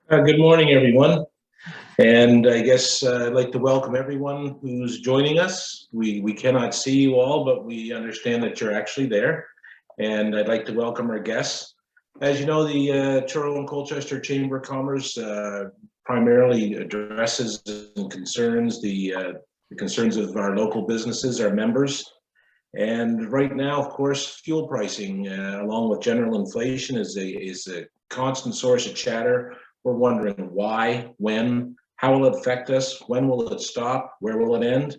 Good morning, everyone. And I guess I'd like to welcome everyone who's joining us. We cannot see you all, but we understand that you're actually there. And I'd like to welcome our guests. As you know, the Toronto and Colchester Chamber of Commerce primarily addresses and concerns the concerns of our local businesses, our members. And right now, of course, fuel pricing, along with general inflation, is a constant source of chatter. We're wondering why, when, how will it affect us, when will it stop, where will it end,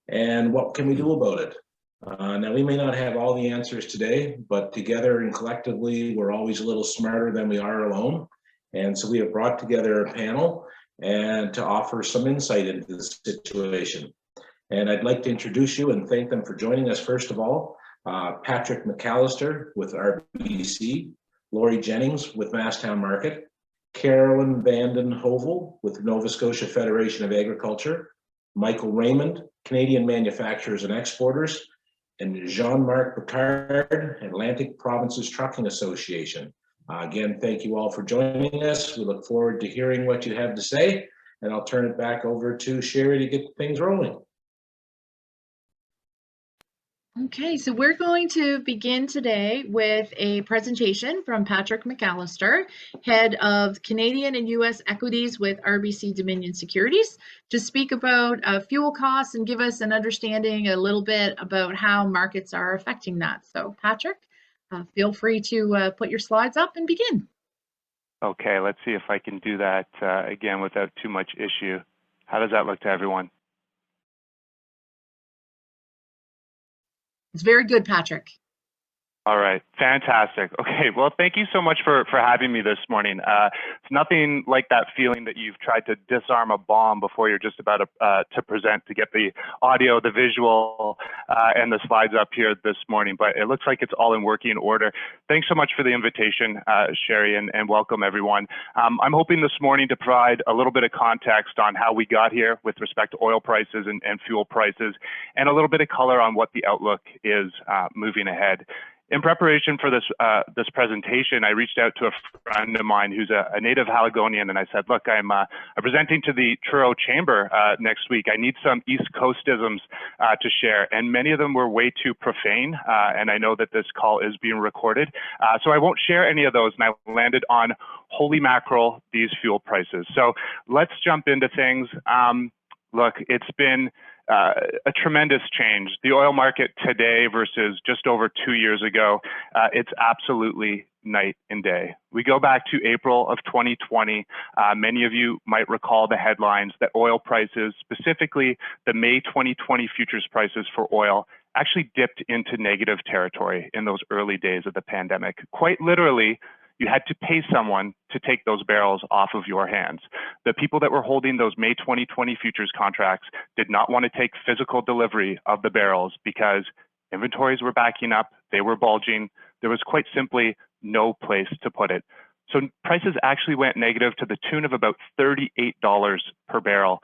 and what can we do about it? Now, we may not have all the answers today, but together and collectively, we're always a little smarter than we are alone. And so we have brought together a panel and to offer some insight into the situation. And I'd like to introduce you and thank them for joining us. First of all, Patrick McAllister with RBC, Laurie Jennings with Masstown Market, Carolyn Van Den Heuvel with Nova Scotia Federation of Agriculture, Mitchel Raymond, Canadian Manufacturers and Exporters, and Jean Marc Picard, Atlantic Provinces Trucking Association. Again, thank you all for joining us. We look forward to hearing what you have to say, and I'll turn it back over to Sherry to get things rolling. Okay, so we're going to begin today with a presentation from Patrick McAllister, head of Canadian and U.S. equities with RBC Dominion Securities, to speak about fuel costs and give us an understanding a little bit about how markets are affecting that. So Patrick, feel free to put your slides up and begin. Okay, let's see if I can do that again without too much issue. How does that look to everyone? It's very good, Patrick. All right, fantastic. Okay, well, thank you so much for having me this morning. It's nothing like that feeling that you've tried to disarm a bomb before you're just about to present, to get the audio, the visual, and the slides up here this morning, but it looks like it's all in working order. Thanks so much for the invitation, Sherry, and welcome everyone. I'm hoping this morning to provide a little bit of context on how we got here with respect to oil prices and fuel prices, and a little bit of color on what the outlook is moving ahead. In preparation for this presentation, I reached out to a friend of mine who's a native Haligonian, and I said, look, I'm presenting to the Truro Chamber next week. I need some East Coastisms to share, and many of them were way too profane, and I know that this call is being recorded, so I won't share any of those, and I landed on holy mackerel, these fuel prices. So let's jump into things. Look, it's been a tremendous change. The oil market today versus just over 2 years ago, it's absolutely night and day. We go back to April of 2020. Many of you might recall the headlines that oil prices, specifically the May 2020 futures prices for oil, actually dipped into negative territory in those early days of the pandemic. Quite literally, you had to pay someone to take those barrels off of your hands. The people that were holding those May 2020 futures contracts did not want to take physical delivery of the barrels because inventories were backing up, they were bulging. There was quite simply no place to put it. So prices actually went negative to the tune of about $38 per barrel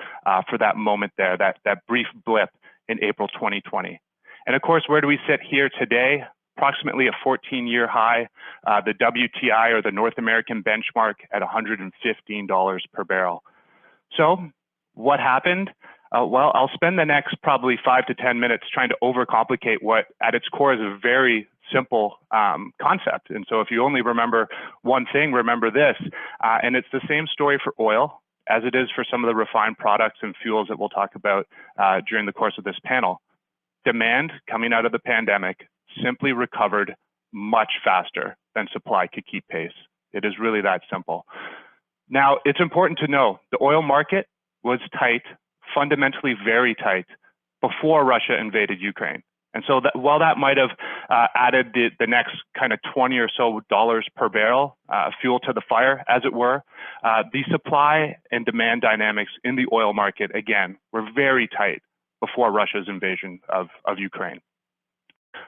for that moment there, that brief blip in April 2020. And of course, where do we sit here today? Approximately a 14-year high, the WTI, or the North American benchmark, at $115 per barrel. So what happened? Well, I'll spend the next probably 5 to 10 minutes trying to overcomplicate what at its core is a very simple concept. And so if you only remember one thing, remember this. And it's the same story for oil as it is for some of the refined products and fuels that we'll talk about during the course of this panel. Demand coming out of the pandemic simply recovered much faster than supply could keep pace. It is really that simple. Now, it's important to know the oil market was tight, fundamentally very tight, before Russia invaded Ukraine. And so that, while that might have added the next kind of 20 or so dollars per barrel, fuel to the fire, as it were, the supply and demand dynamics in the oil market, again, were very tight before Russia's invasion of Ukraine.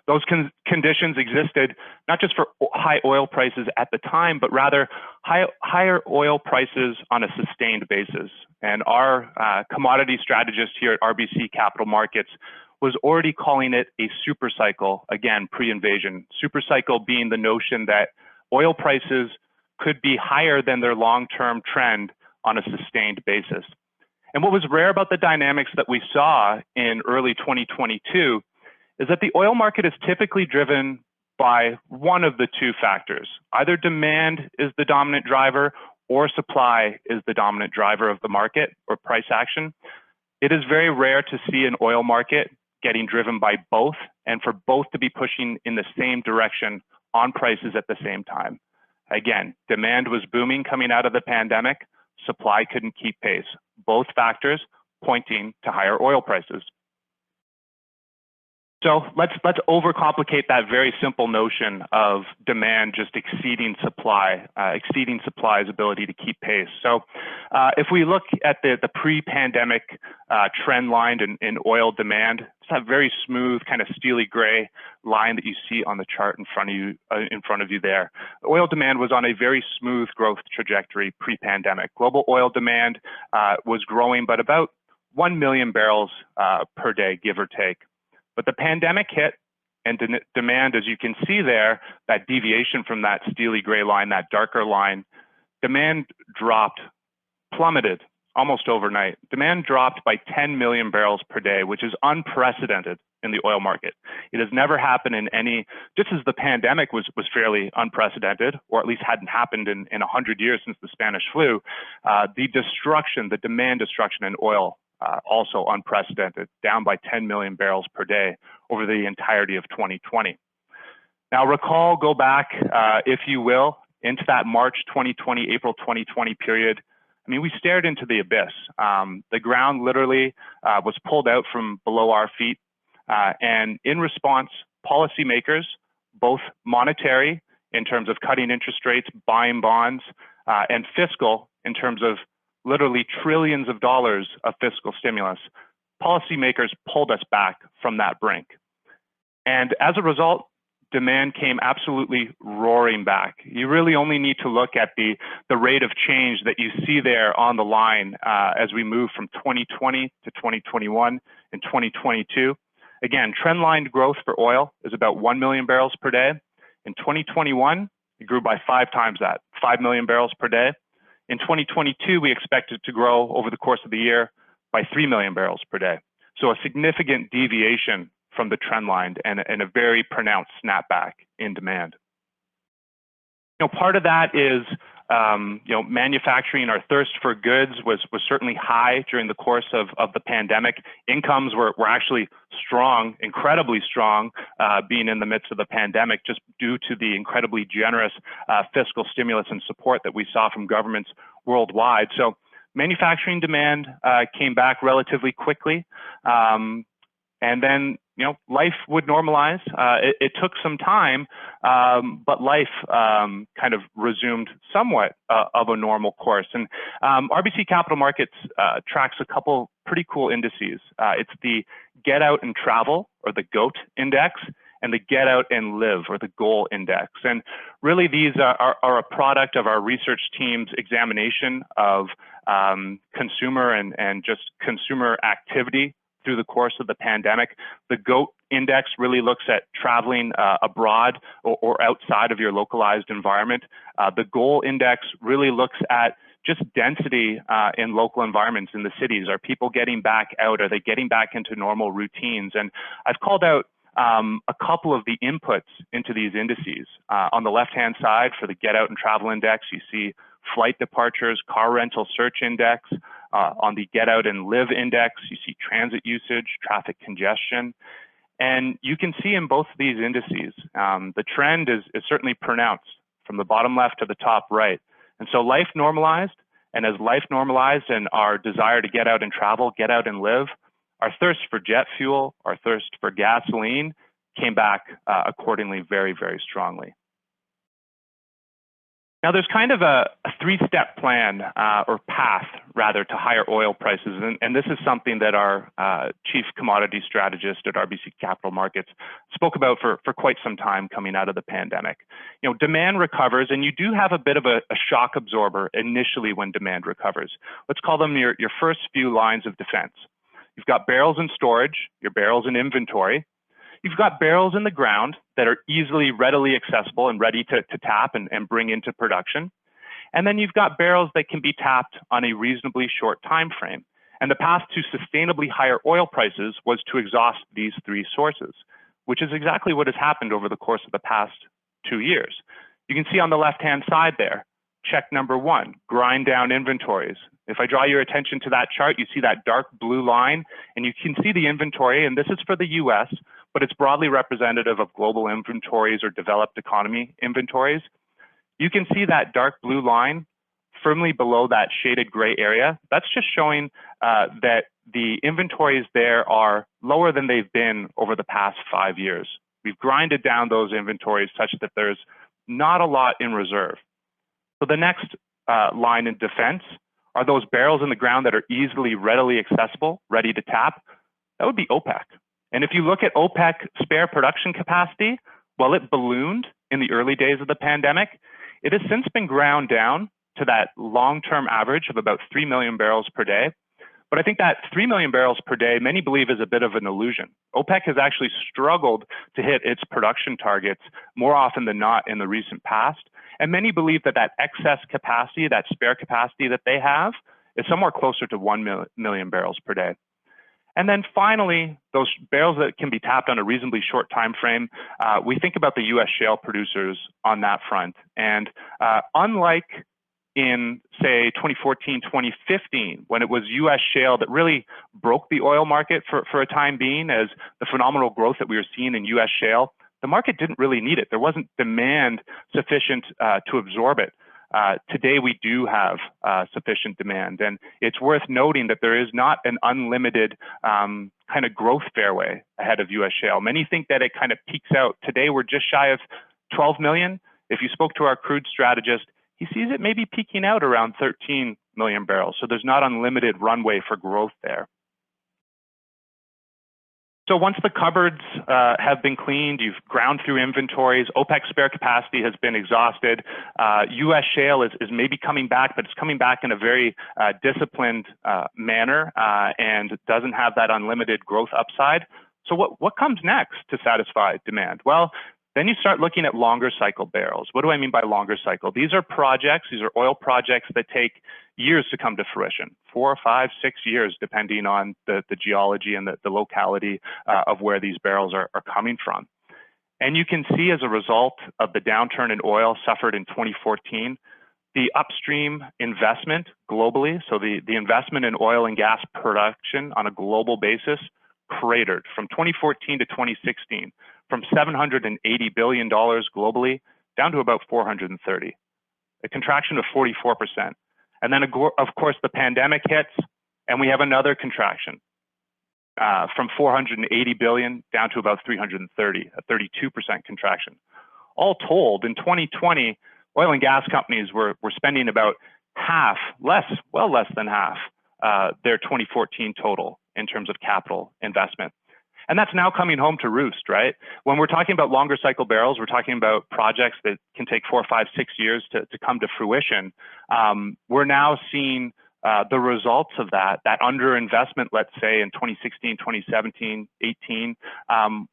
Those conditions existed not just for high oil prices at the time, but rather higher oil prices on a sustained basis. And our commodity strategist here at RBC Capital Markets was already calling it a super cycle, again, pre-invasion. Super cycle being the notion that oil prices could be higher than their long-term trend on a sustained basis. And what was rare about the dynamics that we saw in early 2022 is that the oil market is typically driven by one of the two factors. Either demand is the dominant driver or supply is the dominant driver of the market or price action. It is very rare to see an oil market getting driven by both and for both to be pushing in the same direction on prices at the same time. Again, demand was booming coming out of the pandemic. Supply couldn't keep pace. Both factors pointing to higher oil prices. So let's overcomplicate that very simple notion of demand just exceeding supply's ability to keep pace. So if we look at the pre-pandemic trend line in oil demand, it's that very smooth kind of steely gray line that you see on the chart in front of you there. Oil demand was on a very smooth growth trajectory pre-pandemic. Global oil demand was growing, but about 1 million barrels per day, give or take. But the pandemic hit, and demand, as you can see there, that deviation from that steely gray line, that darker line, demand dropped, plummeted almost overnight. Demand dropped by 10 million barrels per day, which is unprecedented in the oil market. It has never happened in any, just as the pandemic was fairly unprecedented, or at least hadn't happened in 100 years since the Spanish flu, the demand destruction in oil also unprecedented, down by 10 million barrels per day over the entirety of 2020. Now go back, if you will, into that March 2020, April 2020 period. I mean, we stared into the abyss. The ground literally was pulled out from below our feet. And in response, policymakers, both monetary in terms of cutting interest rates, buying bonds, and fiscal in terms of literally trillions of dollars of fiscal stimulus, policymakers pulled us back from that brink. And as a result, demand came absolutely roaring back. You really only need to look at the rate of change that you see there on the line as we move from 2020 to 2021 and 2022. Again, trendline growth for oil is about 1 million barrels per day. In 2021, it grew by 5 times that, 5 million barrels per day. In 2022, we expect it to grow over the course of the year by 3 million barrels per day. So a significant deviation from the trend line and a very pronounced snapback in demand. Part of that is, manufacturing. Our thirst for goods was certainly high during the course of the pandemic. Incomes were actually strong, incredibly strong, being in the midst of the pandemic, just due to the incredibly generous fiscal stimulus and support that we saw from governments worldwide. So manufacturing demand came back relatively quickly. And then, life would normalize. It took some time, but life kind of resumed somewhat of a normal course. And RBC Capital Markets tracks a couple pretty cool indices. It's the Get Out and Travel, or the GOAT index, and the Get Out and Live, or the Goal index. And really, these are a product of our research team's examination of consumer and just consumer activity through the course of the pandemic. The GOAT index really looks at traveling abroad or outside of your localized environment. The Goal index really looks at just density in local environments in the cities. Are people getting back out? Are they getting back into normal routines? And I've called out a couple of the inputs into these indices. On the left-hand side, for the Get Out and Travel index, you see flight departures, car rental search index. On the Get Out and Live index, you see transit usage, traffic congestion. And you can see in both of these indices, the trend is certainly pronounced from the bottom left to the top right. And so life normalized, and as life normalized and our desire to get out and travel, get out and live, our thirst for jet fuel, our thirst for gasoline came back accordingly very, very strongly. Now, there's kind of a 3-step plan or path, rather, to higher oil prices. And this is something that our chief commodity strategist at RBC Capital Markets spoke about for quite some time coming out of the pandemic. Demand recovers, and you do have a bit of a shock absorber initially when demand recovers. Let's call them your first few lines of defense. You've got barrels in storage, your barrels in inventory. You've got barrels in the ground that are readily accessible and ready to tap and bring into production. And then you've got barrels that can be tapped on a reasonably short time frame. And the path to sustainably higher oil prices was to exhaust these three sources, which is exactly what has happened over the course of the past 2 years. You can see on the left-hand side there, check number one, grind down inventories. If I draw your attention to that chart, you see that dark blue line, and you can see the inventory, and this is for the US, but it's broadly representative of global inventories or developed economy inventories. You can see that dark blue line firmly below that shaded gray area. That's just showing that the inventories there are lower than they've been over the past 5 years. We've grinded down those inventories such that there's not a lot in reserve. So the next line in defense are those barrels in the ground that are easily, readily accessible, ready to tap. That would be OPEC. And if you look at OPEC spare production capacity, while it ballooned in the early days of the pandemic, it has since been ground down to that long-term average of about 3 million barrels per day. But I think that 3 million barrels per day, many believe is a bit of an illusion. OPEC has actually struggled to hit its production targets more often than not in the recent past. And many believe that that excess capacity, that spare capacity that they have, is somewhere closer to 1 million barrels per day. And then finally, those barrels that can be tapped on a reasonably short time frame, we think about the US shale producers on that front. And unlike in, say, 2014, 2015, when it was US shale that really broke the oil market for a time being, as the phenomenal growth that we were seeing in US shale, the market didn't really need it. There wasn't demand sufficient to absorb it. Today, we do have sufficient demand. And it's worth noting that there is not an unlimited kind of growth fairway ahead of US shale. Many think that it kind of peaks out. Today, we're just shy of 12 million. If you spoke to our crude strategist, he sees it maybe peaking out around 13 million barrels. So there's not unlimited runway for growth there. So once the cupboards have been cleaned, you've ground through inventories, OPEC spare capacity has been exhausted, US shale is maybe coming back, but it's coming back in a very disciplined manner and doesn't have that unlimited growth upside. So what comes next to satisfy demand? Well, then you start looking at longer cycle barrels. What do I mean by longer cycle? These are projects, these are oil projects that take years to come to fruition, 4, 5, 6 years, depending on the geology and the locality of where these barrels are coming from. And you can see as a result of the downturn in oil suffered in 2014, the upstream investment globally, so the investment in oil and gas production on a global basis cratered from 2014 to 2016, from $780 billion globally down to about 430, a contraction of 44%. And then, of course, the pandemic hits, and we have another contraction from 480 billion down to about 330, a 32% contraction. All told, in 2020, oil and gas companies were spending about half, well less than half, their 2014 total in terms of capital investment. And that's now coming home to roost, right? When we're talking about longer cycle barrels, we're talking about projects that can take 4, 5, 6 years to come to fruition. We're now seeing the results of that underinvestment, let's say in 2016, 2017, 18.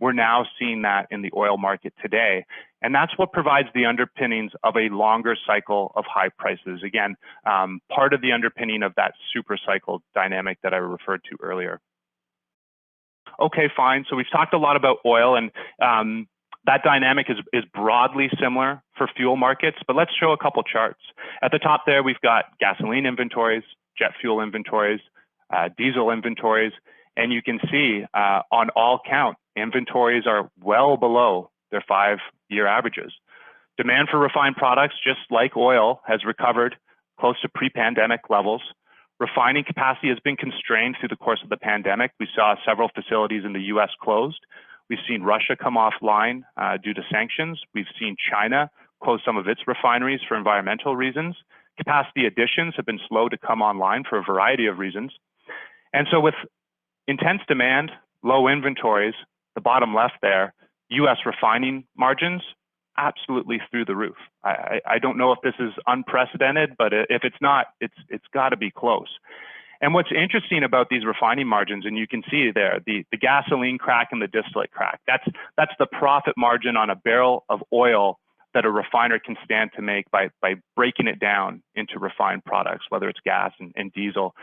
We're now seeing that in the oil market today. And that's what provides the underpinnings of a longer cycle of high prices. Again, part of the underpinning of that super cycle dynamic that I referred to earlier. Okay, fine. So we've talked a lot about oil, and that dynamic is broadly similar for fuel markets, but let's show a couple charts. At the top there, we've got gasoline inventories, jet fuel inventories, diesel inventories, and you can see on all count, inventories are well below their 5-year averages. Demand for refined products, just like oil, has recovered close to pre-pandemic levels. Refining capacity has been constrained through the course of the pandemic. We saw several facilities in the US closed. We've seen Russia come offline due to sanctions. We've seen China close some of its refineries for environmental reasons. Capacity additions have been slow to come online for a variety of reasons. And so with intense demand, low inventories, the bottom left there, US refining margins absolutely through the roof. I don't know if this is unprecedented, but if it's not, it's got to be close. And what's interesting about these refining margins, and you can see there, the gasoline crack and the distillate crack, that's the profit margin on a barrel of oil that a refiner can stand to make by breaking it down into refined products, whether it's gas and diesel.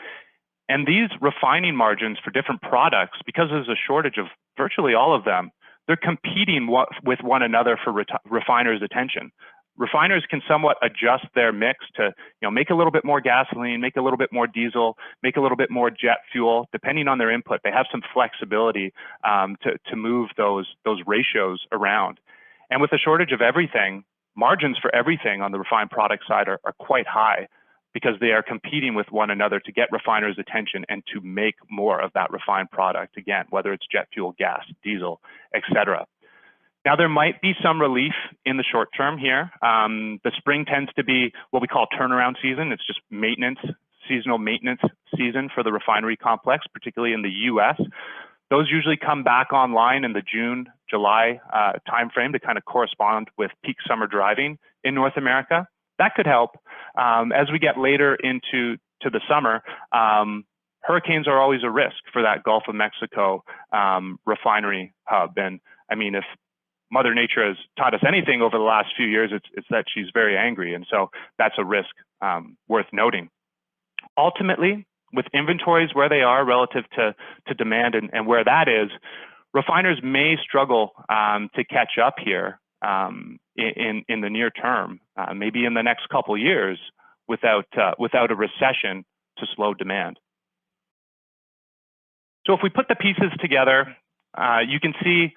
And these refining margins for different products, because there's a shortage of virtually all of them, they're competing with one another for refiners' attention. Refiners can somewhat adjust their mix to, make a little bit more gasoline, make a little bit more diesel, make a little bit more jet fuel, depending on their input. They have some flexibility to move those ratios around. And with a shortage of everything, margins for everything on the refined product side are quite high, because they are competing with one another to get refiners' attention and to make more of that refined product, again, whether it's jet fuel, gas, diesel, et cetera. Now, there might be some relief in the short term here. The spring tends to be what we call turnaround season. It's just maintenance, seasonal maintenance season for the refinery complex, particularly in the US. Those usually come back online in the June, July timeframe to kind of correspond with peak summer driving in North America. That could help. As we get later into the summer, hurricanes are always a risk for that Gulf of Mexico refinery hub. And I mean, if Mother Nature has taught us anything over the last few years, it's that she's very angry. And so that's a risk worth noting. Ultimately, with inventories where they are relative to demand and where that is, refiners may struggle to catch up here in the near term, maybe in the next couple of years, without a recession to slow demand. So if we put the pieces together, you can see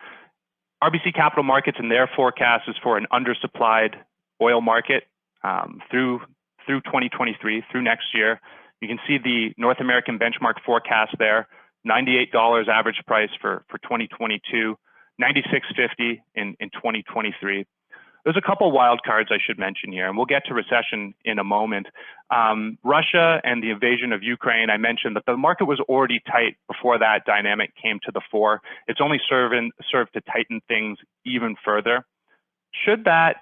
RBC Capital Markets and their forecast is for an undersupplied oil market through 2023, through next year. You can see the North American benchmark forecast there, $98 average price for 2022, $96.50 in 2023. There's a couple wild cards I should mention here, and we'll get to recession in a moment. Russia and the invasion of Ukraine, I mentioned that the market was already tight before that dynamic came to the fore. It's only served to tighten things even further. Should that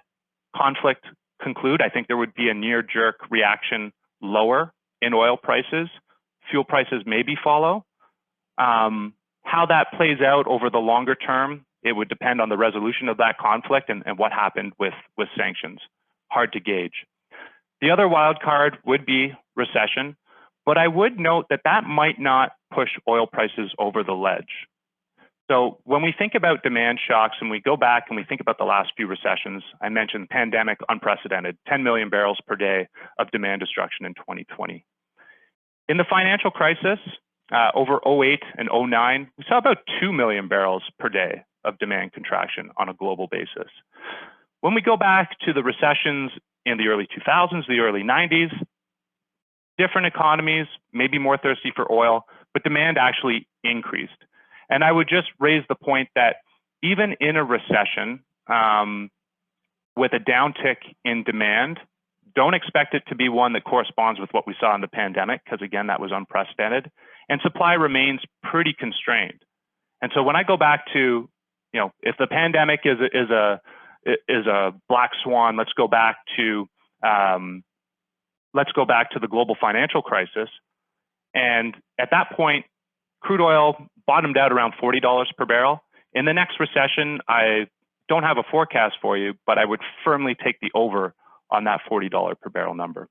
conflict conclude, I think there would be a near-jerk reaction lower in oil prices. Fuel prices maybe follow. How that plays out over the longer term, it would depend on the resolution of that conflict and what happened with sanctions. Hard to gauge. The other wild card would be recession, but I would note that that might not push oil prices over the ledge. So when we think about demand shocks and we go back and we think about the last few recessions, I mentioned pandemic, unprecedented, 10 million barrels per day of demand destruction in 2020. In the financial crisis, over 08 and 09, we saw about 2 million barrels per day of demand contraction on a global basis. When we go back to the recessions in the early 2000s, the early 90s, different economies, maybe more thirsty for oil, but demand actually increased. And I would just raise the point that even in a recession, with a downtick in demand, don't expect it to be one that corresponds with what we saw in the pandemic, because again, that was unprecedented. And supply remains pretty constrained. And so when I go back to, if the pandemic is a black swan, let's go back to the global financial crisis. And at that point, crude oil bottomed out around $40 per barrel. In the next recession, I don't have a forecast for you, but I would firmly take the over on that $40 per barrel number.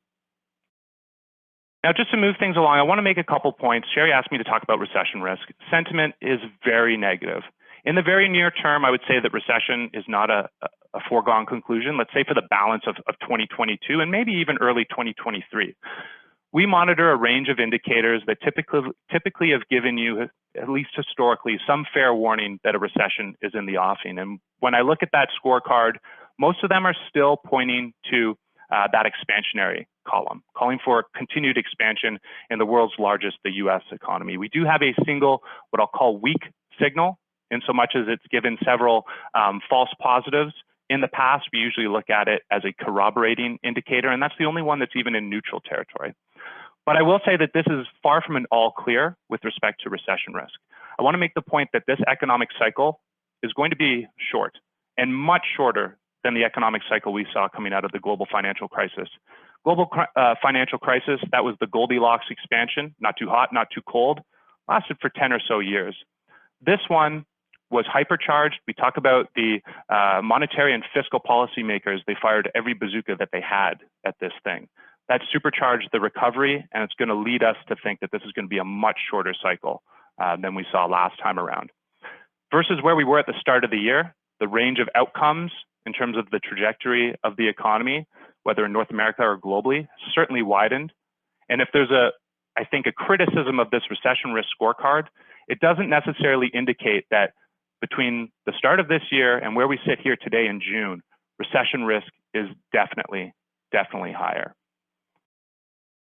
Now, just to move things along, I want to make a couple points. Sherry asked me to talk about recession risk. Sentiment is very negative. In the very near term, I would say that recession is not a foregone conclusion, let's say for the balance of 2022 and maybe even early 2023. We monitor a range of indicators that typically have given you, at least historically, some fair warning that a recession is in the offing. And when I look at that scorecard, most of them are still pointing to that expansionary column, calling for continued expansion in the world's largest, the US economy. We do have a single, what I'll call weak signal, in so much as it's given several false positives. In the past, we usually look at it as a corroborating indicator, and that's the only one that's even in neutral territory. But I will say that this is far from an all clear with respect to recession risk. I want to make the point that this economic cycle is going to be short and much shorter than the economic cycle we saw coming out of the global financial crisis. Global financial crisis, that was the Goldilocks expansion, not too hot, not too cold, lasted for 10 or so years. This one was hypercharged. We talk about the monetary and fiscal policymakers. They fired every bazooka that they had at this thing. That supercharged the recovery, and it's going to lead us to think that this is going to be a much shorter cycle than we saw last time around. Versus where we were at the start of the year, the range of outcomes in terms of the trajectory of the economy, whether in North America or globally, certainly widened. And if there's I think a criticism of this recession risk scorecard, it doesn't necessarily indicate that between the start of this year and where we sit here today in June, recession risk is definitely higher.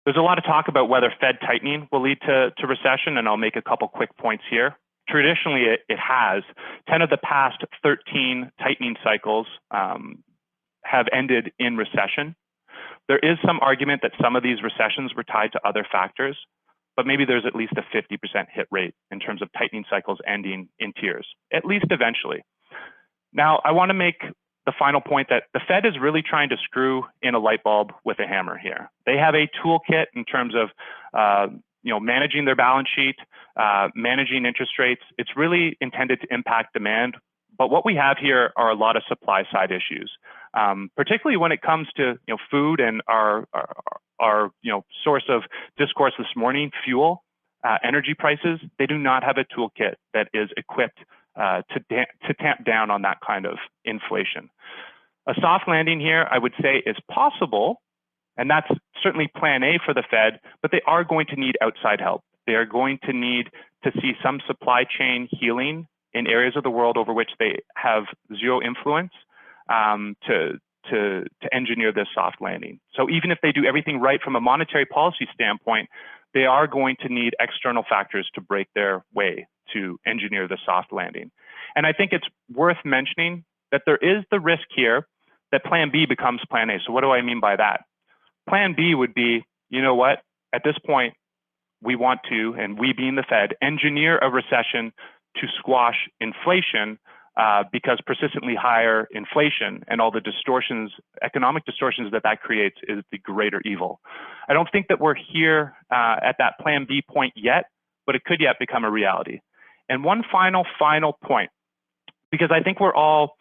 There's a lot of talk about whether Fed tightening will lead to recession, and I'll make a couple quick points here. Traditionally, it has. 10 of the past 13 tightening cycles have ended in recession. There is some argument that some of these recessions were tied to other factors, but maybe there's at least a 50% hit rate in terms of tightening cycles ending in tears, at least eventually. Now, I want to make the final point that the Fed is really trying to screw in a light bulb with a hammer here. They have a toolkit in terms of managing their balance sheet, managing interest rates. It's really intended to impact demand. But what we have here are a lot of supply side issues, particularly when it comes to food and our source of discourse this morning, fuel, energy prices. They do not have a toolkit that is equipped to tamp down on that kind of inflation. A soft landing here, I would say, is possible, and that's certainly plan A for the Fed, but they are going to need outside help. They are going to need to see some supply chain healing in areas of the world over which they have zero influence to engineer this soft landing. So even if they do everything right from a monetary policy standpoint, they are going to need external factors to break their way to engineer the soft landing. And I think it's worth mentioning that there is the risk here that plan B becomes plan A. So what do I mean by that? Plan B would be, you know what, at this point, we want to, and we being the Fed, engineer a recession to squash inflation because persistently higher inflation and all the distortions, economic distortions that creates is the greater evil. I don't think that we're here at that plan B point yet, but it could yet become a reality. And one final point, because I think we're all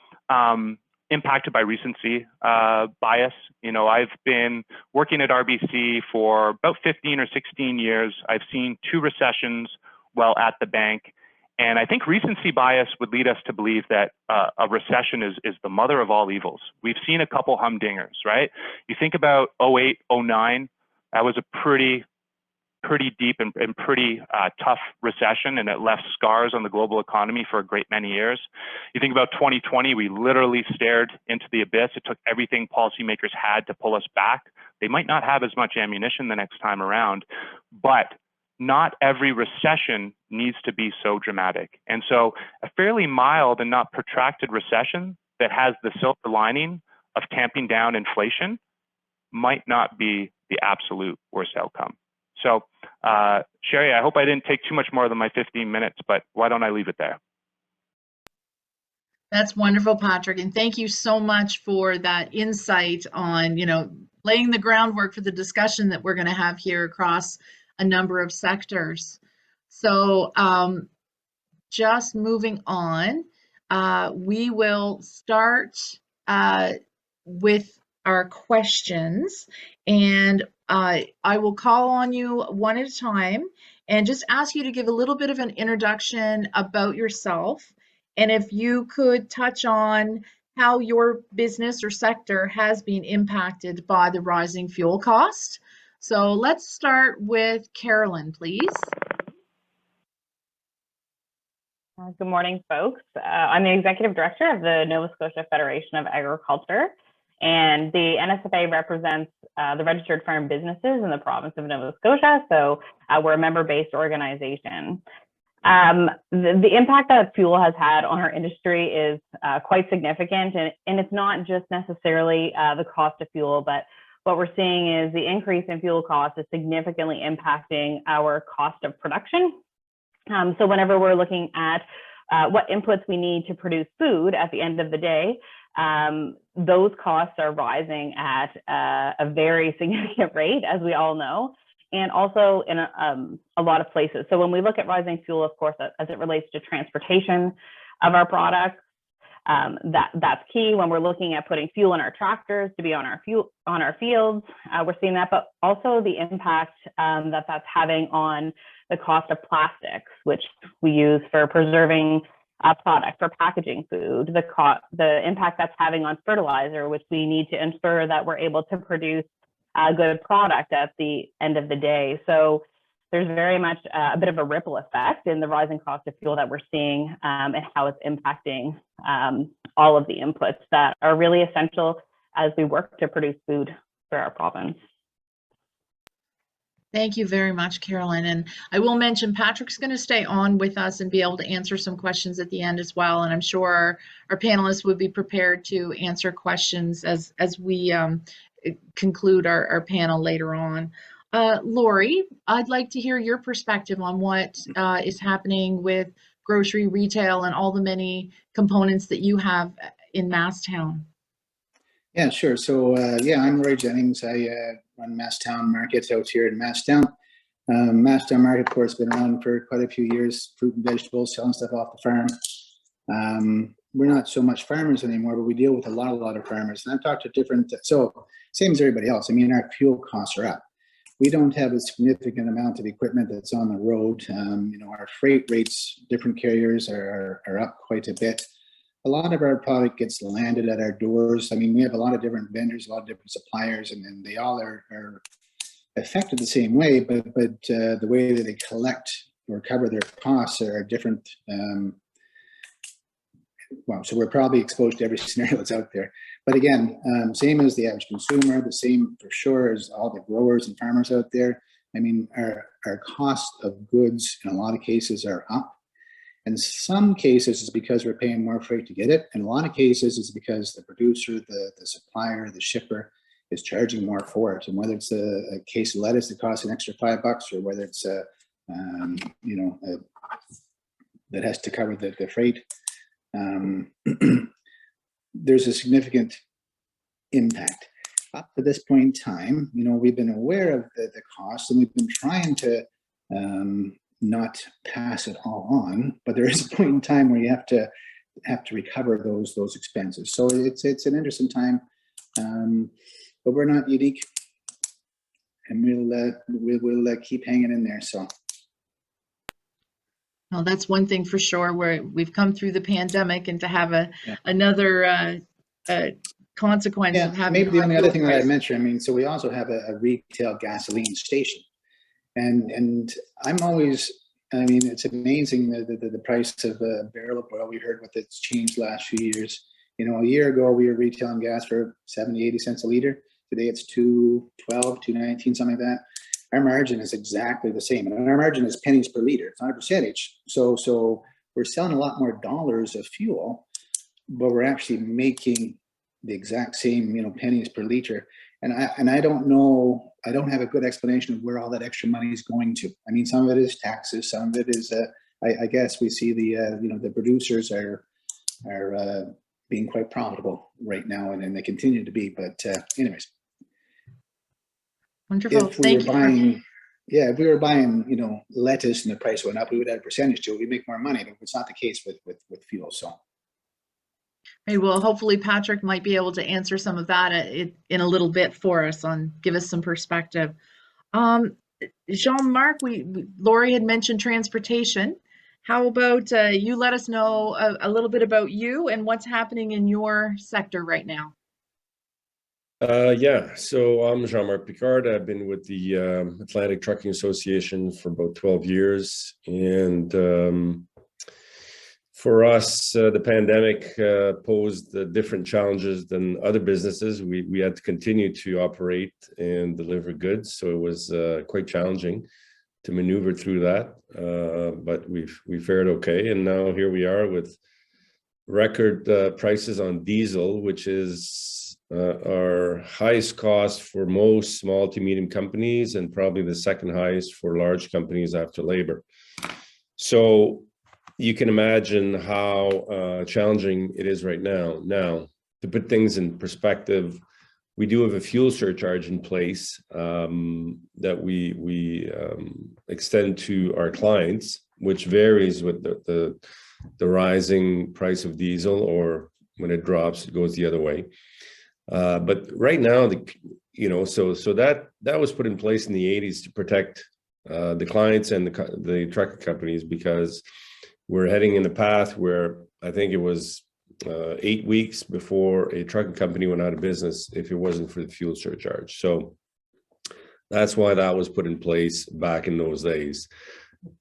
impacted by recency bias. I've been working at RBC for about 15 or 16 years. I've seen 2 recessions while at the bank. And I think recency bias would lead us to believe that a recession is the mother of all evils. We've seen a couple humdingers, right? You think about 08, 09, that was a pretty deep and pretty tough recession, and it left scars on the global economy for a great many years. You think about 2020, we literally stared into the abyss. It took everything policymakers had to pull us back. They might not have as much ammunition the next time around, but not every recession needs to be so dramatic. And so a fairly mild and not protracted recession that has the silver lining of tamping down inflation might not be the absolute worst outcome. So, Sherry, I hope I didn't take too much more than my 15 minutes, but why don't I leave it there? That's wonderful, Patrick. And thank you so much for that insight on, laying the groundwork for the discussion that we're going to have here across a number of sectors. So just moving on, we will start with our questions, and I will call on you one at a time and just ask you to give a little bit of an introduction about yourself, and if you could touch on how your business or sector has been impacted by the rising fuel cost. So let's start with Carolyn, please. Good morning, folks. I'm the Executive Director of the Nova Scotia Federation of Agriculture, and the NSFA represents the registered farm businesses in the province of Nova Scotia, so we're a member-based organization. The impact that fuel has had on our industry is quite significant, and it's not just necessarily the cost of fuel, but what we're seeing is the increase in fuel costs is significantly impacting our cost of production. So whenever we're looking at what inputs we need to produce food at the end of the day, those costs are rising at a very significant rate, as we all know, and also in a lot of places. So when we look at rising fuel, of course, as it relates to transportation, of our products. That's key when we're looking at putting fuel in our tractors to be on our fields. We're seeing that, but also the impact that's having on the cost of plastics, which we use for preserving product, for packaging food, the impact that's having on fertilizer, which we need to ensure that we're able to produce a good product at the end of the day. So there's very much a bit of a ripple effect in the rising cost of fuel that we're seeing, and how it's impacting all of the inputs that are really essential as we work to produce food for our province. Thank you very much, Carolyn. And I will mention Patrick's going to stay on with us and be able to answer some questions at the end as well. And I'm sure our panelists would be prepared to answer questions as we conclude our panel later on. Laurie, I'd like to hear your perspective on what is happening with grocery retail and all the many components that you have in Masstown. Yeah, sure. So yeah, I'm Laurie Jennings. I run Masstown Market out here in Masstown. Masstown Market, of course, has been around for quite a few years, fruit and vegetables, selling stuff off the farm. We're not so much farmers anymore, but we deal with a lot of farmers. And I've talked to different, so same as everybody else. I mean, our fuel costs are up. We don't have a significant amount of equipment that's on the road. You know, our freight rates, different carriers are up quite a bit. A lot of our product gets landed at our doors. I mean, we have a lot of different vendors, a lot of different suppliers, and they all are affected the same way, but the way that they collect or cover their costs are different. Well, so we're probably exposed to every scenario that's out there. But again, same as the average consumer, the same for sure as all the growers and farmers out there. I mean, our cost of goods in a lot of cases are up. In some cases, it's because we're paying more freight to get it. In a lot of cases, it's because the producer, the supplier, the shipper is charging more for it. And whether it's a case of lettuce that costs an extra $5, or whether it's you know, that has to cover the freight, there's a significant impact. Up to this point in time, you know, we've been aware of the costs, and we've been trying to not pass it all on, but there is a point in time where you have to recover those expenses. So it's an interesting time, but we're not unique, and we'll keep hanging in there. So. Well, that's one thing for sure, where we've come through the pandemic, and to have another consequence of having. Maybe the only other thing that I mentioned, I mean, so we also have a retail gasoline station, and I'm always, I mean, it's amazing the price of a barrel of oil. We heard what it's changed last few years. You know, a year ago we were retailing gas for 70, 80 cents a liter. Today it's $2.12, $2.19, something like that. Our margin is exactly the same, and our margin is pennies per liter. It's not a percentage. So we're selling a lot more dollars of fuel, but we're actually making the exact same, you know, pennies per liter. And I don't know, I don't have a good explanation of where all that extra money is going to. I mean, some of it is taxes, some of it is, I guess we see the, you know, the producers are being quite profitable right now, and they continue to be. But anyways. Wonderful. If we were buying, you know, lettuce and the price went up, we would add a percentage to it. We make more money, but it's not the case with fuel. So. Right, well, hopefully Patrick might be able to answer some of that in a little bit for us, give us some perspective. Jean Marc, Laurie had mentioned transportation. How about you let us know a little bit about you and what's happening in your sector right now? Yeah, so I'm Jean Marc Picard. I've been with the Atlantic Trucking Association for about 12 years. And for us, the pandemic posed different challenges than other businesses. We had to continue to operate and deliver goods. So it was quite challenging to maneuver through that. But we fared okay. And now here we are with record prices on diesel, which is our highest cost for most small to medium companies, and probably the second highest for large companies after labor. So you can imagine how challenging it is right now. Now, to put things in perspective, we do have a fuel surcharge in place that we extend to our clients, which varies with the the rising price of diesel, or when it drops, it goes the other way. But right now, so that was put in place in the 80s to protect the clients and the trucking companies, because we're heading in a path where I think it was 8 weeks before a trucking company went out of business if it wasn't for the fuel surcharge. So that's why that was put in place back in those days.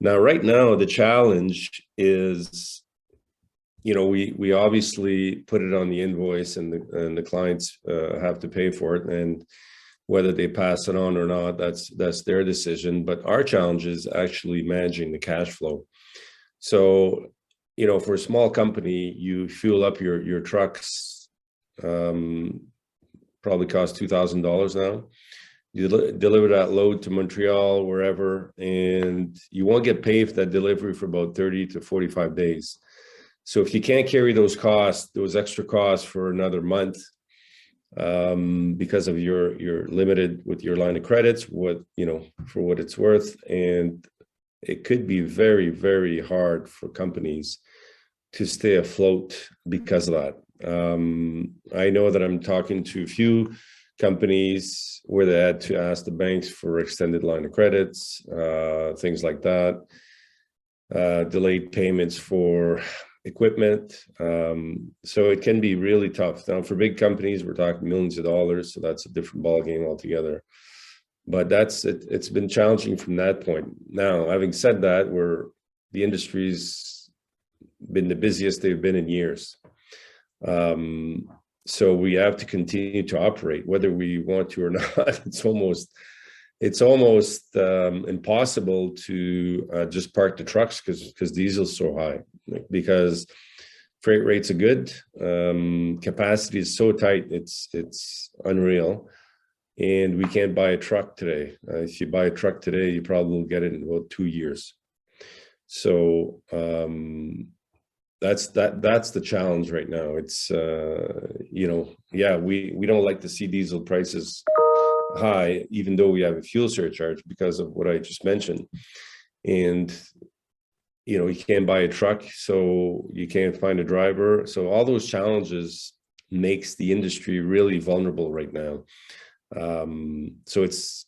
Now, right now, the challenge is, we obviously put it on the invoice, and the clients have to pay for it, and whether they pass it on or not, that's their decision. But our challenge is actually managing the cash flow. So, for a small company, you fuel up your trucks, probably cost $2,000 now. You deliver that load to Montreal, wherever, and you won't get paid for that delivery for about 30 to 45 days. So if you can't carry those costs, those extra costs for another month, because of you're limited with your line of credits, for what it's worth, and it could be very, very hard for companies to stay afloat because of that. I know that I'm talking to a few companies where they had to ask the banks for extended line of credits, things like that, delayed payments for equipment. So it can be really tough. Now, for big companies, we're talking millions of dollars, so that's a different ballgame altogether. But it's been challenging from that point. Now, having said that, the industry's been the busiest they've been in years. So we have to continue to operate, whether we want to or not. It's almost impossible to just park the trucks because diesel's so high. Because freight rates are good, capacity is so tight, it's unreal, and we can't buy a truck today. If you buy a truck today, you probably will get it in about 2 years. So that's the challenge right now. It's we don't like to see diesel prices high, even though we have a fuel surcharge because of what I just mentioned. And you can't buy a truck, so you can't find a driver. So all those challenges makes the industry really vulnerable right now. So it's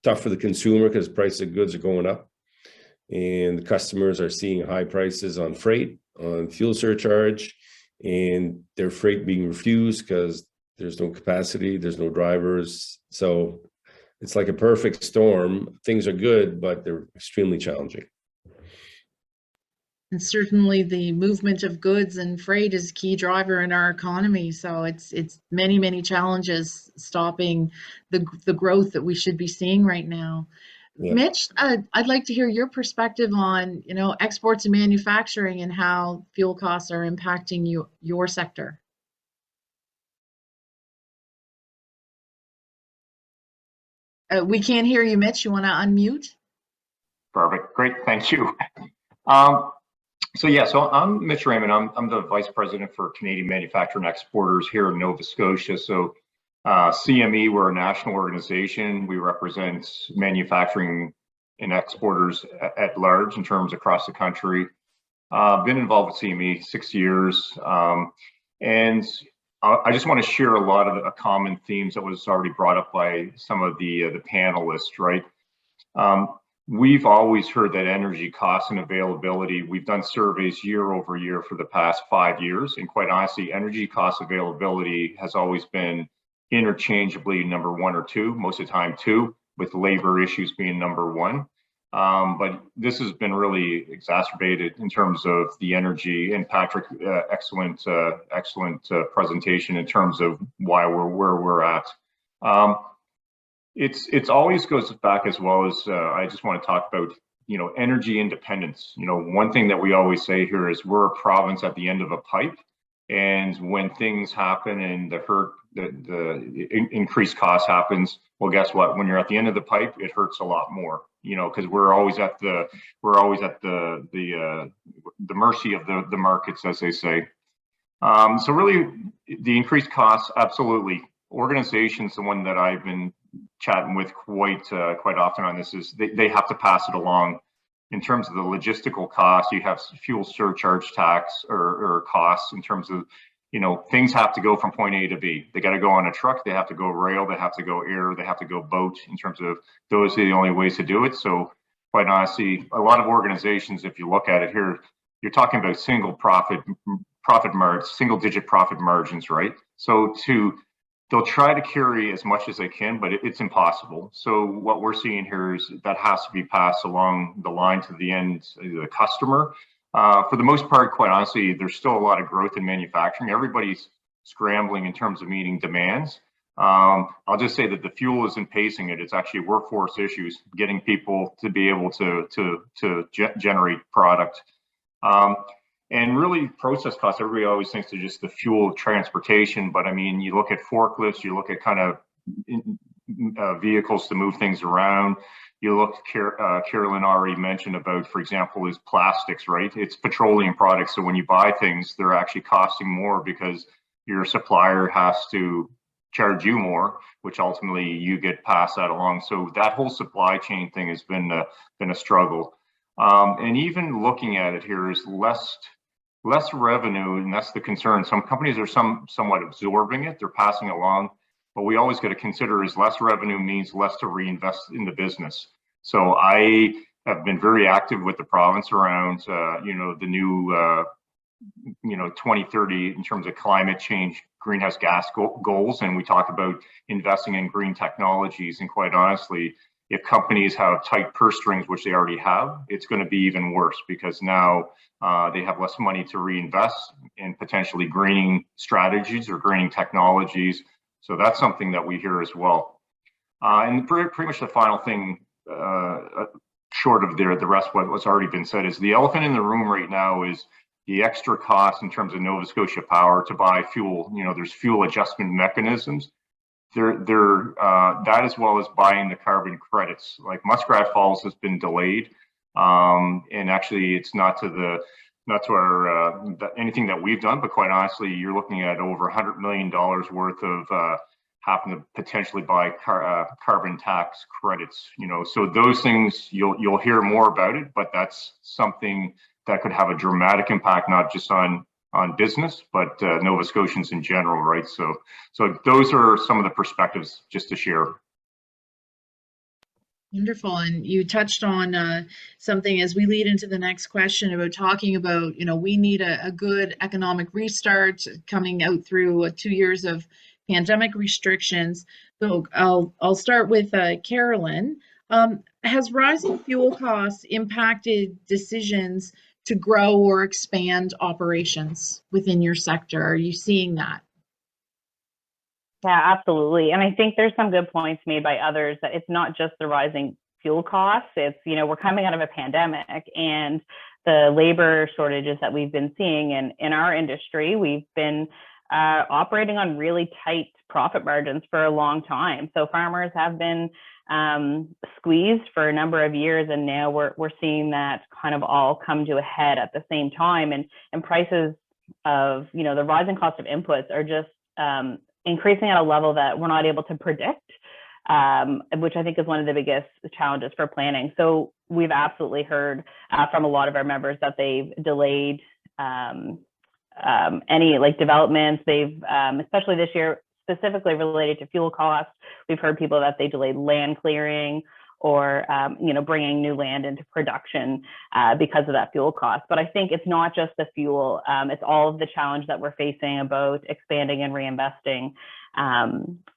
tough for the consumer because price of goods are going up, and the customers are seeing high prices on freight, on fuel surcharge, and their freight being refused because there's no capacity, there's no drivers. So it's like a perfect storm. Things are good, but they're extremely challenging. And certainly the movement of goods and freight is a key driver in our economy. So it's many, many challenges stopping the growth that we should be seeing right now. Yeah. Mitch, I'd like to hear your perspective on, exports and manufacturing and how fuel costs are impacting your sector. We can't hear you, Mitch. You want to unmute? Perfect. Great. Thank you. So I'm Mitchel Raymond. I'm the Vice President for Canadian Manufacturing Exporters here in Nova Scotia. So CME, we're a national organization. We represent manufacturing and exporters at large in terms across the country. Been involved with CME 6 years. And I just want to share a lot of the common themes that was already brought up by some of the panelists, right? We've always heard that energy costs and availability, we've done surveys year over year for the past 5 years. And quite honestly, energy cost availability has always been interchangeably number 1 or 2, most of the time 2, with labor issues being number 1. But this has been really exacerbated in terms of the energy. And Patrick, excellent presentation in terms of why we're where we're at. It's always goes back as well as I just want to talk about, energy independence. One thing that we always say here is we're a province at the end of a pipe. And when things happen and the increased cost happens, well, guess what? When you're at the end of the pipe, it hurts a lot more, because we're always at the mercy of the markets, as they say. So really, the increased costs, absolutely. Organizations, the one that I've been chatting with quite often on this, is they have to pass it along. in terms of the logistical costs, you have fuel surcharge tax or costs in terms of, things have to go from point A to B. They got to go on a truck, they have to go rail, they have to go air, they have to go boat. In terms of those are the only ways to do it. So quite honestly, a lot of organizations, if you look at it here, you're talking about single digit profit margins, right? So they'll try to carry as much as they can, but it's impossible. So what we're seeing here is that has to be passed along the line to the end, the customer. For the most part, quite honestly, there's still a lot of growth in manufacturing. Everybody's scrambling in terms of meeting demands. I'll just say that the fuel isn't pacing it. It's actually workforce issues, getting people to be able to generate product. And really process costs, everybody always thinks they're just the fuel transportation, but I mean, you look at forklifts, you look at kind of vehicles to move things around. You look, Carolyn already mentioned about, for example, is plastics, right? It's petroleum products. So when you buy things, they're actually costing more because your supplier has to charge you more, which ultimately you get passed that along. So that whole supply chain thing has been a struggle. And even looking at it here is less revenue, and that's the concern. Some companies are somewhat absorbing it, they're passing it along, but we always got to consider is less revenue means less to reinvest in the business. So I have been very active with the province around, the new, 2030 in terms of climate change, greenhouse gas goals, and we talk about investing in green technologies. And quite honestly, if companies have tight purse strings, which they already have, it's going to be even worse because now they have less money to reinvest in potentially greening strategies or greening technologies. So that's something that we hear as well. And pretty much the final thing, short of the rest of what's already been said, is the elephant in the room right now is the extra cost in terms of Nova Scotia Power to buy fuel. There's fuel adjustment mechanisms. That as well as buying the carbon credits. Like Muskrat Falls has been delayed, and actually it's not to our anything that we've done, but quite honestly, you're looking at over $100 million worth of having to potentially buy carbon tax credits. So those things you'll hear more about it, but that's something that could have a dramatic impact, not just on business, but Nova Scotians in general, right? So those are some of the perspectives just to share. Wonderful. And you touched on something as we lead into the next question about talking about, we need a good economic restart coming out through 2 years of pandemic restrictions. So I'll start with Carolyn. Has rising fuel costs impacted decisions to grow or expand operations within your sector? Are you seeing that? Yeah, absolutely. And I think there's some good points made by others that it's not just the rising fuel costs. It's, we're coming out of a pandemic, and the labor shortages that we've been seeing in our industry, we've been operating on really tight profit margins for a long time. So farmers have been squeezed for a number of years, and now we're seeing that kind of all come to a head at the same time, and prices of the rising cost of inputs are just increasing at a level that we're not able to predict, which I think is one of the biggest challenges for planning. So we've absolutely heard from a lot of our members that they've delayed any developments. They've especially this year, specifically related to fuel costs, we've heard people that they delayed land clearing or bringing new land into production because of that fuel cost. But I think it's not just the fuel, it's all of the challenge that we're facing about expanding and reinvesting.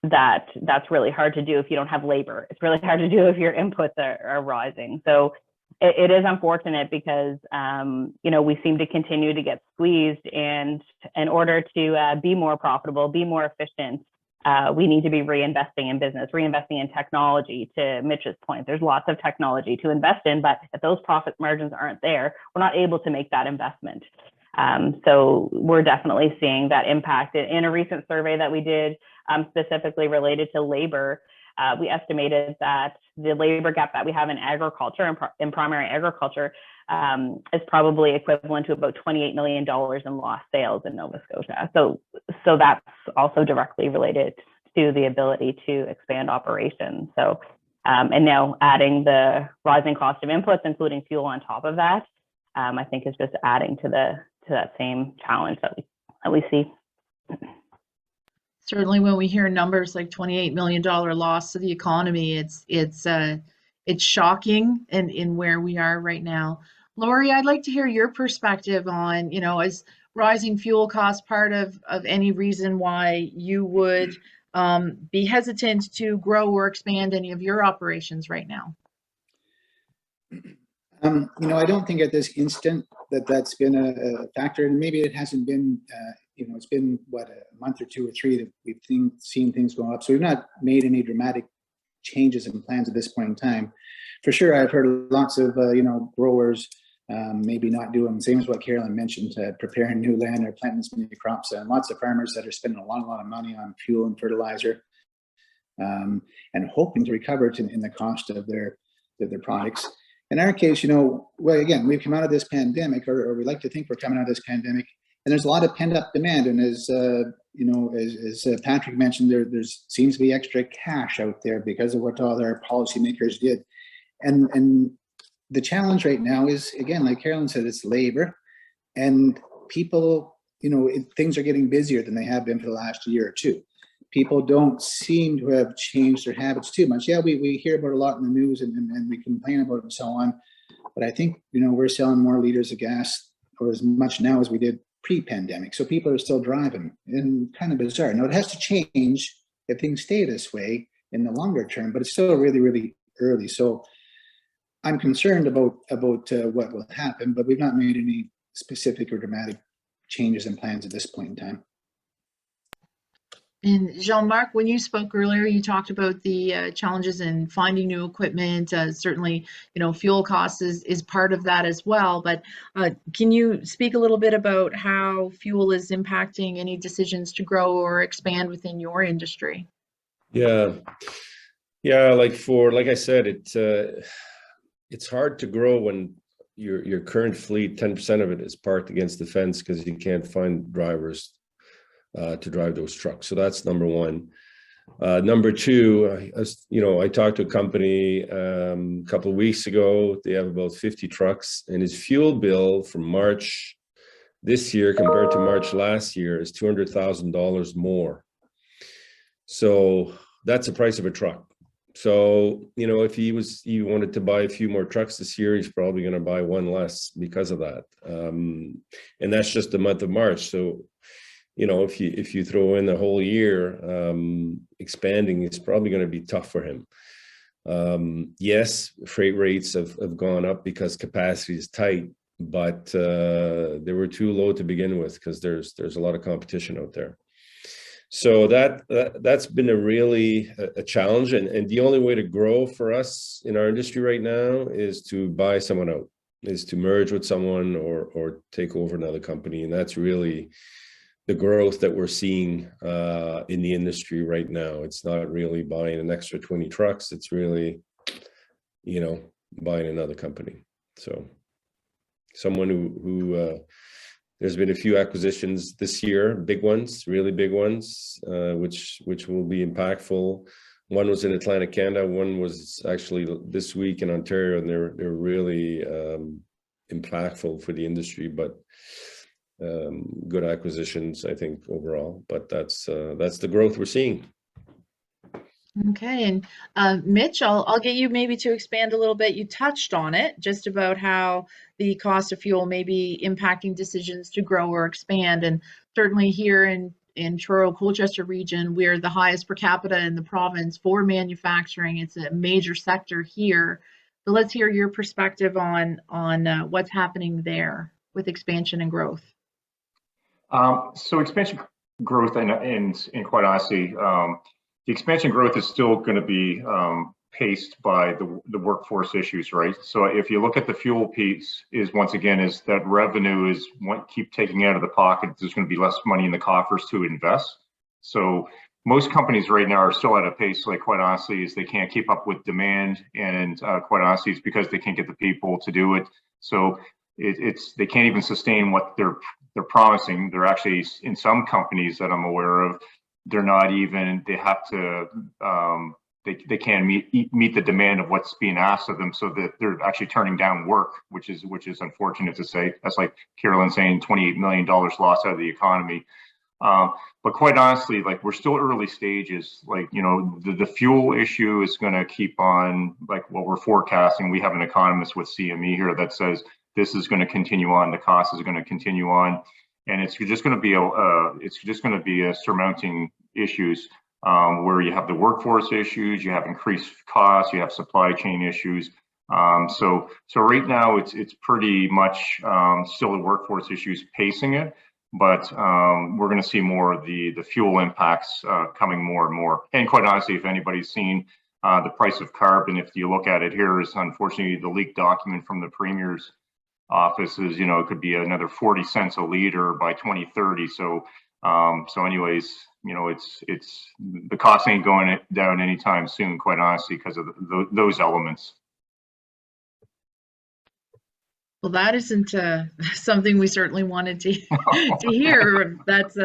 That's really hard to do if you don't have labor. It's really hard to do if your inputs are rising. So it is unfortunate because we seem to continue to get squeezed, and in order to be more profitable, be more efficient, we need to be reinvesting in business, reinvesting in technology. To Mitch's point, there's lots of technology to invest in, but if those profit margins aren't there, we're not able to make that investment. So we're definitely seeing that impact. In a recent survey that we did specifically related to labor, we estimated that the labor gap that we have in agriculture, in primary agriculture, is probably equivalent to about $28 million in lost sales in Nova Scotia. So that's also directly related to the ability to expand operations. So And now adding the rising cost of inputs, including fuel on top of that, I think is just adding to that same challenge that we see. Certainly, when we hear numbers like $28 million loss to the economy, it's shocking in where we are right now. Laurie, I'd like to hear your perspective on, is rising fuel costs part of any reason why you would be hesitant to grow or expand any of your operations right now? I don't think at this instant that's been a factor, and maybe it hasn't been. It's been a month or two or three that we've seen things go up. So we've not made any dramatic changes in plans at this point in time. For sure, I've heard lots of growers maybe not doing the same as what Carolyn mentioned, preparing new land or planting as many crops, and lots of farmers that are spending a lot of money on fuel and fertilizer, and hoping to recover in the cost of their products. In our case, again, we've come out of this pandemic, or we like to think we're coming out of this pandemic, and there's a lot of pent-up demand. And as Patrick mentioned, there seems to be extra cash out there because of what all our policymakers did. And the challenge right now is, again, like Carolyn said, it's labor, and people, things are getting busier than they have been for the last year or two. People don't seem to have changed their habits too much. Yeah, we hear about a lot in the news and we complain about it and so on. But I think, we're selling more liters of gas, or as much now as we did pre-pandemic. So people are still driving, and kind of bizarre. Now, it has to change if things stay this way in the longer term, but it's still really, really early. So I'm concerned about what will happen, but we've not made any specific or dramatic changes in plans at this point in time. And Jean Marc, when you spoke earlier, you talked about the challenges in finding new equipment. Certainly, fuel costs is part of that as well. But can you speak a little bit about how fuel is impacting any decisions to grow or expand within your industry? Yeah. Like I said, it's hard to grow when your current fleet, 10% of it is parked against the fence because you can't find drivers to drive those trucks. So that's number one. Number two, I talked to a company a couple of weeks ago. They have about 50 trucks, and his fuel bill from March this year compared to March last year is $200,000 more. So that's the price of a truck. So, if he wanted to buy a few more trucks this year, he's probably going to buy one less because of that. And that's just the month of March. So, if you throw in the whole year, expanding is probably going to be tough for him. Yes, freight rates have gone up because capacity is tight, but they were too low to begin with because there's a lot of competition out there. So that's been a challenge, and the only way to grow for us in our industry right now is to buy someone out, is to merge with someone or take over another company, and that's really the growth that we're seeing in the industry right now. It's not really buying an extra 20 trucks. It's really, buying another company. So someone who there's been a few acquisitions this year, big ones, really big ones, which will be impactful. One was in Atlantic Canada. One was actually this week in Ontario, and they're really impactful for the industry, but good acquisitions, I think, overall. But that's the growth we're seeing. Okay, and Mitch, I'll get you maybe to expand a little bit. You touched on it, just about how the cost of fuel may be impacting decisions to grow or expand. And certainly here in Truro Colchester region, we're the highest per capita in the province for manufacturing. It's a major sector here. So let's hear your perspective on what's happening there with expansion and growth. So expansion growth, and quite honestly, the expansion growth is still going to be paced by the workforce issues, right? So if you look at the fuel piece, is that revenue is keep taking out of the pocket. There's going to be less money in the coffers to invest. So most companies right now are still at a pace, like, quite honestly, is they can't keep up with demand, and quite honestly, it's because they can't get the people to do it. So they can't even sustain what they're promising. They're actually, in some companies that I'm aware of, they have to they can't meet the demand of what's being asked of them, so that they're actually turning down work, which is unfortunate to say. That's like Carolyn saying $28 million lost out of the economy. But quite honestly, like, we're still early stages. Like, you know, the fuel issue is going to keep on, like what we're forecasting. We have an economist with CME here that says this is going to continue on. The cost is going to continue on, and it's just going to be a surmounting issues where you have the workforce issues, you have increased costs, you have supply chain issues. So right now it's pretty much still the workforce issues pacing it. But we're going to see more of the fuel impacts coming more and more. And quite honestly, if anybody's seen the price of carbon, if you look at it here, is unfortunately the leaked document from the Premier's office is, you know, it could be another 40 cents a liter by 2030. So anyways, you know, it's the cost ain't going down anytime soon, quite honestly, because of those elements. Well, that isn't something we certainly wanted to hear. That's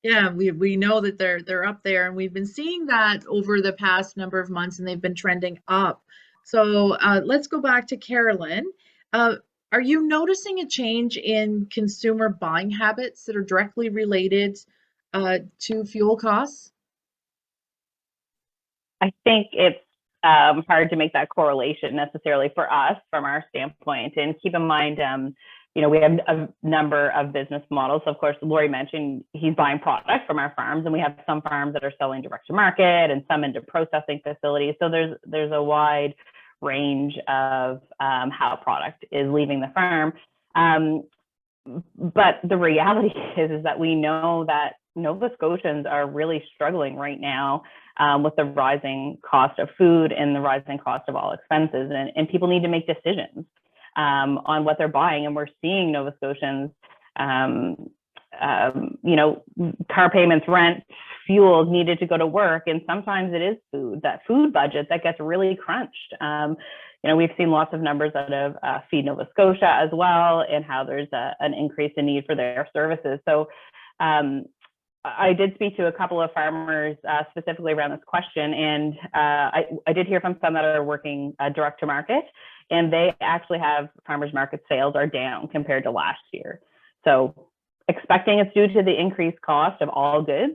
yeah, we know that they're up there, and we've been seeing that over the past number of months, and they've been trending up. So let's go back to Carolyn. Are you noticing a change in consumer buying habits that are directly related to fuel costs? I think it's hard to make that correlation necessarily for us from our standpoint. And keep in mind, you know, we have a number of business models. Of course, Laurie mentioned he's buying product from our farms, and we have some farms that are selling direct to market and some into processing facilities. So there's a wide range of how product is leaving the farm. But the reality is that we know that Nova Scotians are really struggling right now with the rising cost of food and the rising cost of all expenses, and people need to make decisions on what they're buying. And we're seeing Nova Scotians, you know, car payments, rent, fuel needed to go to work, and sometimes it is food, that food budget that gets really crunched. You know, we've seen lots of numbers out of Feed Nova Scotia as well, and how there's an increase in need for their services. So I did speak to a couple of farmers specifically around this question, and I did hear from some that are working direct to market, and they actually have farmers market sales are down compared to last year. So expecting it's due to the increased cost of all goods,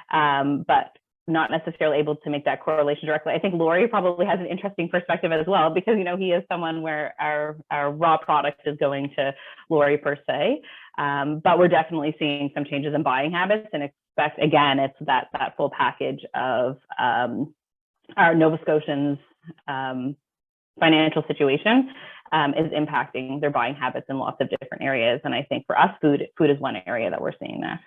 but not necessarily able to make that correlation directly. I think Laurie probably has an interesting perspective as well, because, you know, he is someone where our raw product is going to Laurie per se. But we're definitely seeing some changes in buying habits, and expect, again, it's that full package of our Nova Scotians' financial situation is impacting their buying habits in lots of different areas. And I think for us, food is one area that we're seeing that.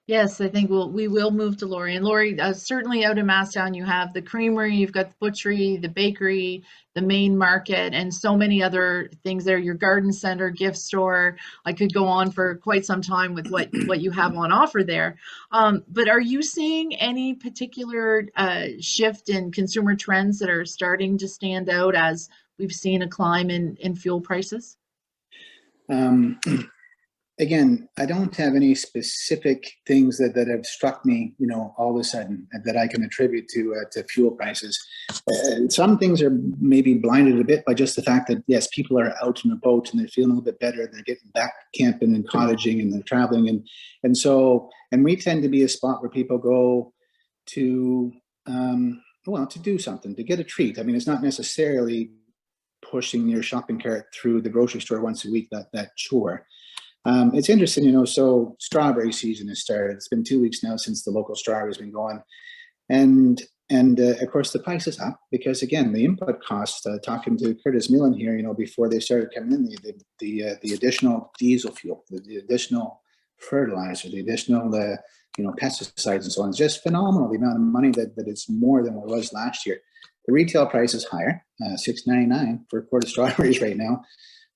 Yes, I think we will move to Laurie. And Laurie, certainly out in Masstown, you have the creamery, you've got the butchery, the bakery, the main market, and so many other things there. Your garden center, gift store. I could go on for quite some time with what you have on offer there. But are you seeing any particular shift in consumer trends that are starting to stand out as we've seen a climb in fuel prices? Again, I don't have any specific things that have struck me, you know, all of a sudden that I can attribute to fuel prices. Some things are maybe blinded a bit by just the fact that, yes, people are out in a boat and they're feeling a little bit better. They're getting back camping and cottaging, and they're traveling. And we tend to be a spot where people go to, well, to do something, to get a treat. I mean, it's not necessarily pushing your shopping cart through the grocery store once a week, that chore. It's interesting, you know, so strawberry season has started. It's been 2 weeks now since the local strawberry has been going. And of course, the price is up because, again, the input costs, talking to Curtis Millen here, you know, before they started coming in, the additional diesel fuel, the additional fertilizer, the additional, you know, pesticides and so on. It's just phenomenal, the amount of money that it's more than what it was last year. The retail price is higher, $6.99 for a quart of strawberries right now.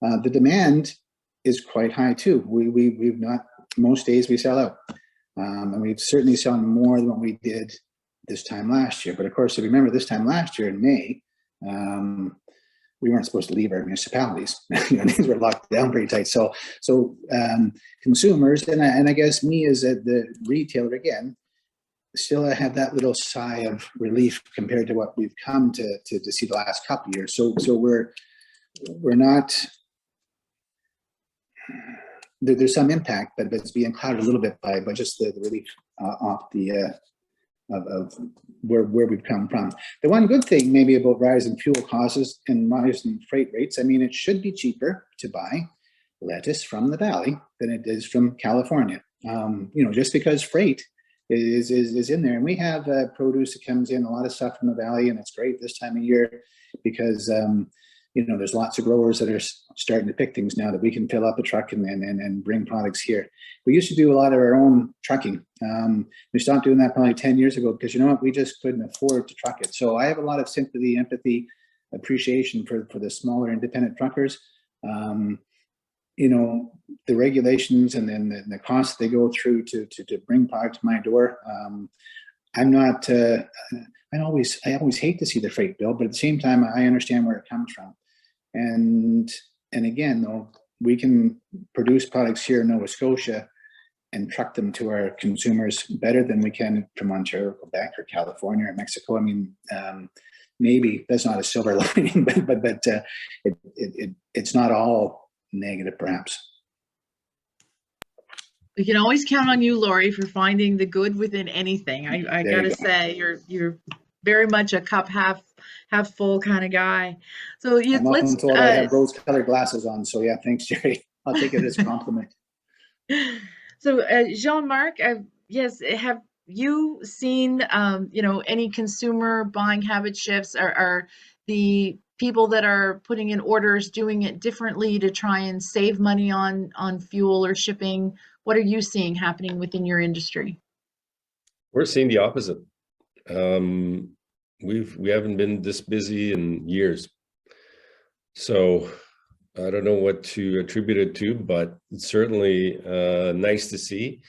The demand is quite high too. We've not, most days we sell out, and we've certainly selling more than what we did this time last year. But of course, if you remember this time last year in May, we weren't supposed to leave our municipalities. You know, things were locked down pretty tight. So consumers, and I guess me as the retailer, again, still I have that little sigh of relief compared to what we've come to see the last couple of years. So we're not, there's some impact, but it's being clouded a little bit by just the relief off the of where we've come from. The one good thing maybe about rising fuel costs and rising freight rates, I mean, it should be cheaper to buy lettuce from the valley than it is from California. Just because freight is in there, and we have produce that comes in, a lot of stuff from the valley, and it's great this time of year because there's lots of growers that are starting to pick things now that we can fill up a truck and bring products here. We used to do a lot of our own trucking. We stopped doing that probably 10 years ago because, you know what, we just couldn't afford to truck it. So I have a lot of sympathy, empathy, appreciation for the smaller independent truckers. The regulations and then the costs they go through to bring product to my door. I'm not, I always hate to see the freight bill, but at the same time, I understand where it comes from. And again, though, we can produce products here in Nova Scotia and truck them to our consumers better than we can from Ontario, Quebec, or California, or Mexico. I mean, maybe that's not a silver lining, but it's not all negative, perhaps. We can always count on you, Laurie, for finding the good within anything. I gotta say, you're very much a cup half full kind of guy. So I'm often told I have rose-colored glasses on. So yeah, thanks, Jerry. I'll take it as a compliment. So Jean Marc, yes, have you seen any consumer buying habit shifts? Are the people that are putting in orders doing it differently to try and save money on fuel or shipping? What are you seeing happening within your industry? We're seeing the opposite. We haven't been this busy in years. So I don't know what to attribute it to, but it's certainly nice to see.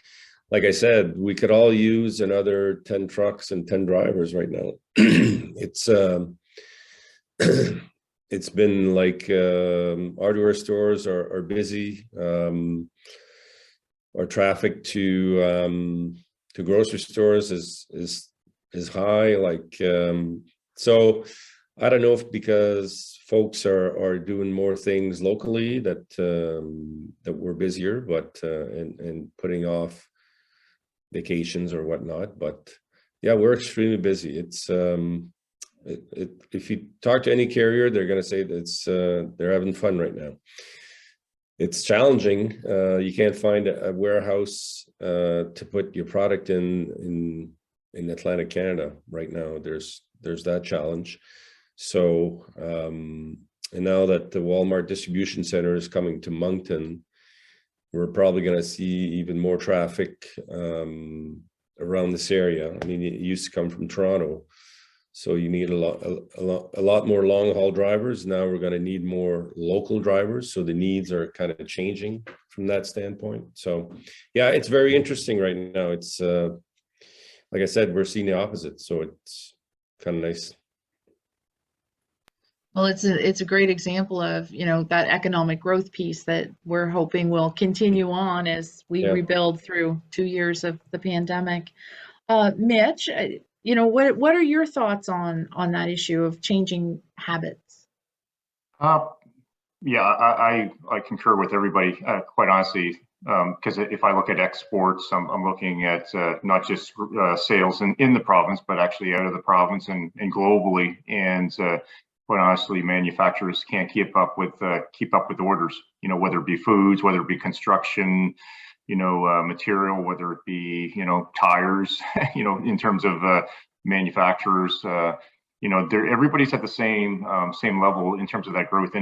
Like I said, we could all use another 10 trucks and 10 drivers right now. It's been like hardware stores are busy. Our traffic to grocery stores is high. So I don't know if because folks are doing more things locally that we're busier, but and putting off vacations or whatnot. But yeah, we're extremely busy. It's if you talk to any carrier, they're going to say that they're having fun right now. It's challenging. You can't find a warehouse to put your product in Atlantic Canada right now. There's that challenge. So and now that the Walmart distribution center is coming to Moncton, we're probably going to see even more traffic around this area. I mean, it used to come from Toronto, so you need a lot more long haul drivers. Now we're going to need more local drivers. So the needs are kind of changing from that standpoint. So yeah, it's very interesting right now. It's like I said, we're seeing the opposite. So it's kind of nice. Well, it's a great example of, that economic growth piece that we're hoping will continue on as we rebuild through 2 years of the pandemic. Mitch, what are your thoughts on that issue of changing habits? Yeah, I concur with everybody, quite honestly, because if I look at exports, I'm looking at not just sales in the province, but actually out of the province and globally. And quite honestly, manufacturers can't keep up with orders. Whether it be foods, whether it be construction, material, whether it be tires. In terms of manufacturers, everybody's at the same level in terms of that growth.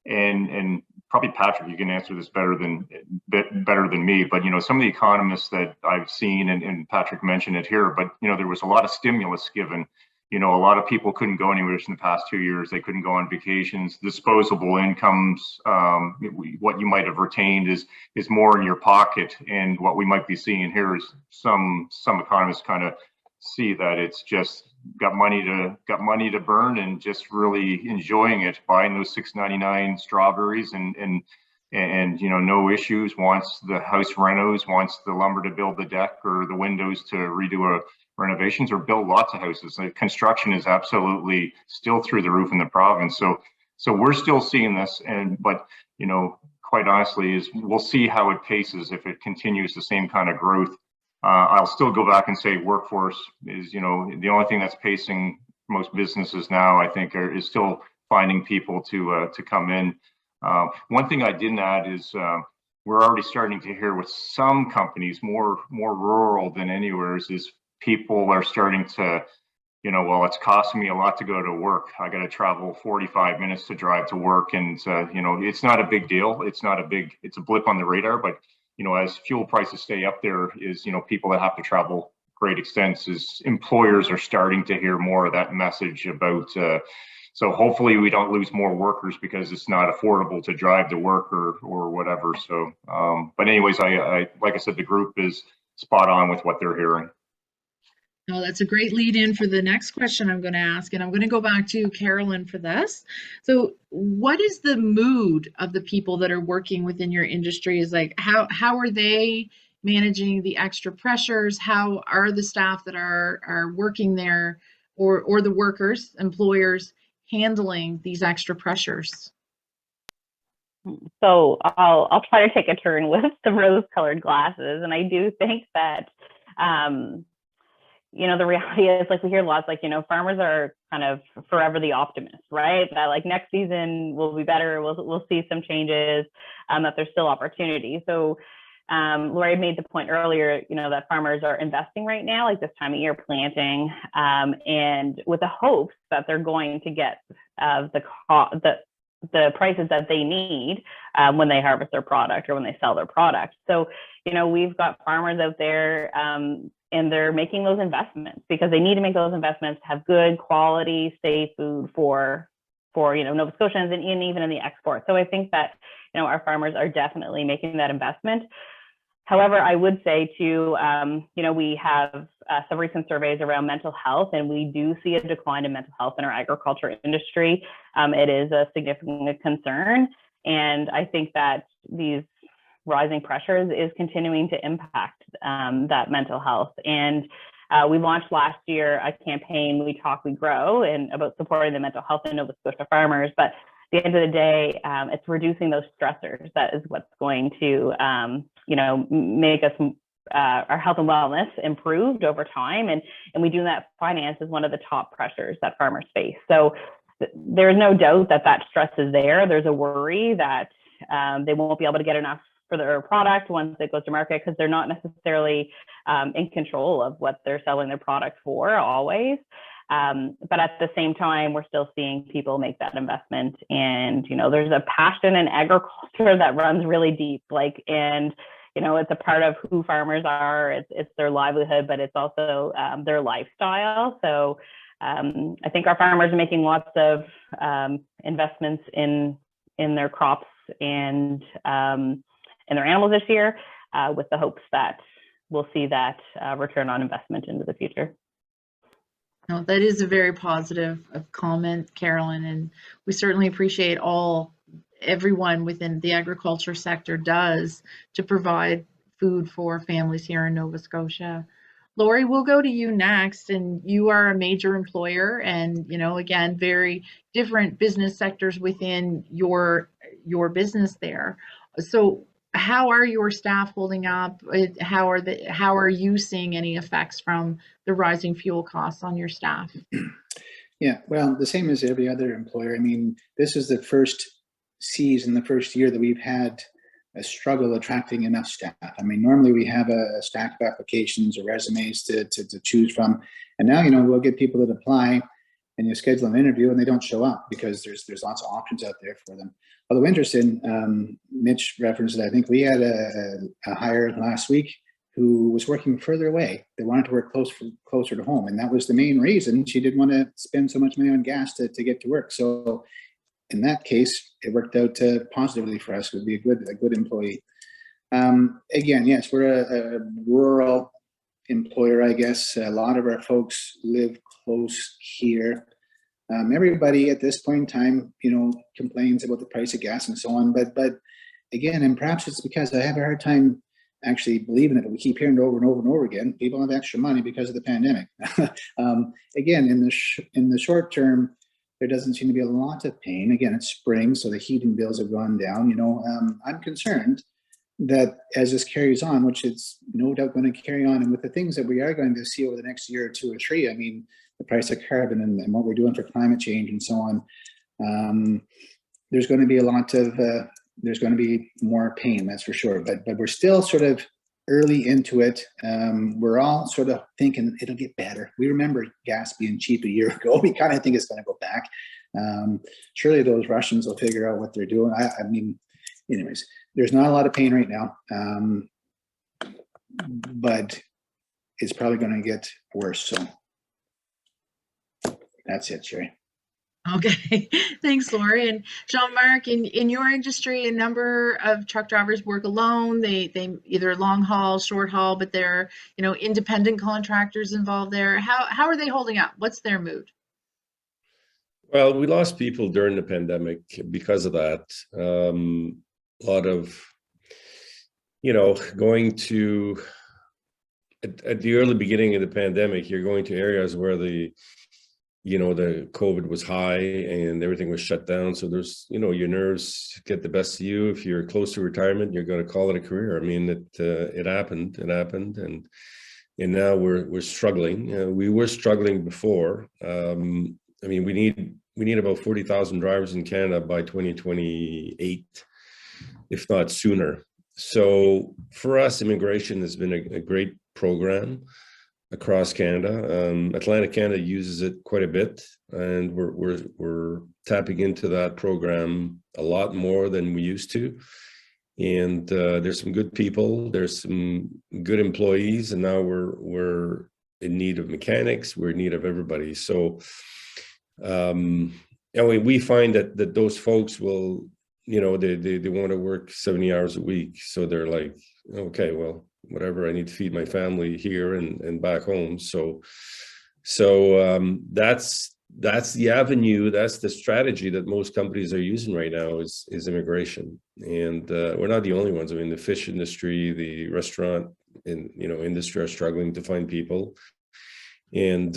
And probably Patrick, you can answer this better than me. But some of the economists that I've seen, and Patrick mentioned it here, but there was a lot of stimulus given. A lot of people couldn't go anywhere in the past 2 years. They couldn't go on vacations. Disposable incomes, what you might have retained is more in your pocket. And what we might be seeing here is some economists kind of see that it's just got money to burn and just really enjoying it, buying those $6.99 strawberries and no issues. Wants the house renos, wants the lumber to build the deck or the windows to redo renovations or build lots of houses. The construction is absolutely still through the roof in the province. So we're still seeing this, but you know, quite honestly, is we'll see how it paces if it continues the same kind of growth. I'll still go back and say workforce is, you know, the only thing that's pacing most businesses now, I think, is still finding people to come in. One thing I didn't add is we're already starting to hear with some companies, more rural than anywhere, is people are starting to, you know, well, it's costing me a lot to go to work. I got to travel 45 minutes to drive to work, and you know, it's not a big deal. It's a blip on the radar, but you know, as fuel prices stay up there, is, you know, people that have to travel great extenses, employers are starting to hear more of that message about. So hopefully we don't lose more workers because it's not affordable to drive to work or whatever. So, but anyways, I like I said, the group is spot on with what they're hearing. Oh, that's a great lead in for the next question I'm going to ask. And I'm going to go back to Carolyn for this. So what is the mood of the people that are working within your industry? Is like, how are they managing the extra pressures? How are the staff that are working there, or the workers, employers, handling these extra pressures? So I'll try to take a turn with the rose-colored glasses. And I do think that, you know, the reality is, like, we hear lots, like, you know, farmers are kind of forever the optimists, right? That like next season will be better. We'll see some changes, that there's still opportunity. So Laurie made the point earlier, you know, that farmers are investing right now, like this time of year, planting, and with the hopes that they're going to get the prices that they need when they harvest their product or when they sell their product. So, you know, we've got farmers out there, and they're making those investments because they need to make those investments to have good quality, safe food for you know, Nova Scotians and even in the export. So I think that, you know, our farmers are definitely making that investment. However, I would say too, you know, we have some recent surveys around mental health, and we do see a decline in mental health in our agriculture industry. It is a significant concern, and I think that these rising pressures is continuing to impact that mental health. And we launched last year a campaign, We Talk, We Grow, and about supporting the mental health in Nova Scotia farmers. But at the end of the day, it's reducing those stressors that is what's going to, you know, make us our health and wellness improved over time. And we do that. Finance is one of the top pressures that farmers face. So there's no doubt that stress is there. There's a worry that they won't be able to get enough for their product once it goes to market, because they're not necessarily in control of what they're selling their product for always. But at the same time, we're still seeing people make that investment. And, you know, there's a passion in agriculture that runs really deep, and, you know, it's a part of who farmers are. It's their livelihood, but it's also their lifestyle. So I think our farmers are making lots of investments in their crops and their animals this year, with the hopes that we'll see that return on investment into the future. No, that is a very positive comment, Carolyn, and we certainly appreciate everyone within the agriculture sector does to provide food for families here in Nova Scotia. Laurie, we'll go to you next, and you are a major employer, and, you know, again, very different business sectors within your business there. So how are your staff holding up? How are you seeing any effects from the rising fuel costs on your staff? Yeah, well, the same as every other employer. I mean, this is the first season, the first year that we've had a struggle attracting enough staff. I mean, normally we have a stack of applications or resumes to choose from. And now, you know, we'll get people that apply and you schedule an interview and they don't show up because there's lots of options out there for them. Although interesting, Mitch referenced that I think we had a hire last week who was working further away. They wanted to work closer to home. And that was the main reason. She didn't want to spend so much money on gas to get to work. So in that case, it worked out positively for us. It would be a good employee. Again, yes, we're a rural employer, I guess. A lot of our folks live close here. Everybody at this point in time, you know, complains about the price of gas and so on. But again, and perhaps it's because I have a hard time actually believe in it, but we keep hearing it over and over and over again. People have extra money because of the pandemic. Again, in the short term, there doesn't seem to be a lot of pain. Again, it's spring, so the heating bills have gone down. I'm concerned that as this carries on, which it's no doubt going to carry on, and with the things that we are going to see over the next year or 2 or 3, I mean, the price of carbon and what we're doing for climate change and so on, there's going to be a lot of, there's going to be more pain, that's for sure. But we're still sort of early into it. We're all sort of thinking it'll get better. We remember gas being cheap a year ago. We kind of think it's going to go back. Surely those Russians will figure out what they're doing. I mean, anyways, there's not a lot of pain right now, but it's probably going to get worse. So that's it, Sherry. Okay, thanks, Laurie. And Jean Marc, in your industry, a number of truck drivers work alone. They either long haul, short haul, but they're independent contractors involved there. How are they holding up? What's their mood? Well, we lost people during the pandemic because of that. A lot of, going to at the early beginning of the pandemic, you're going to areas where the COVID was high and everything was shut down. So there's, your nerves get the best of you. If you're close to retirement, you're going to call it a career. I mean, it happened, and now we're struggling. We were struggling before. I mean, we need about 40,000 drivers in Canada by 2028, if not sooner. So for us, immigration has been a great program across Canada. Atlantic Canada uses it quite a bit, and we're tapping into that program a lot more than we used to. And there's some good people, there's some good employees, and now we're in need of mechanics, we're in need of everybody. So and we find that those folks will, they want to work 70 hours a week. So they're like, okay, well, whatever, I need to feed my family here and back home. So that's the avenue, that's the strategy that most companies are using right now is immigration. And we're not the only ones. I mean, the fish industry, the restaurant industry are struggling to find people. And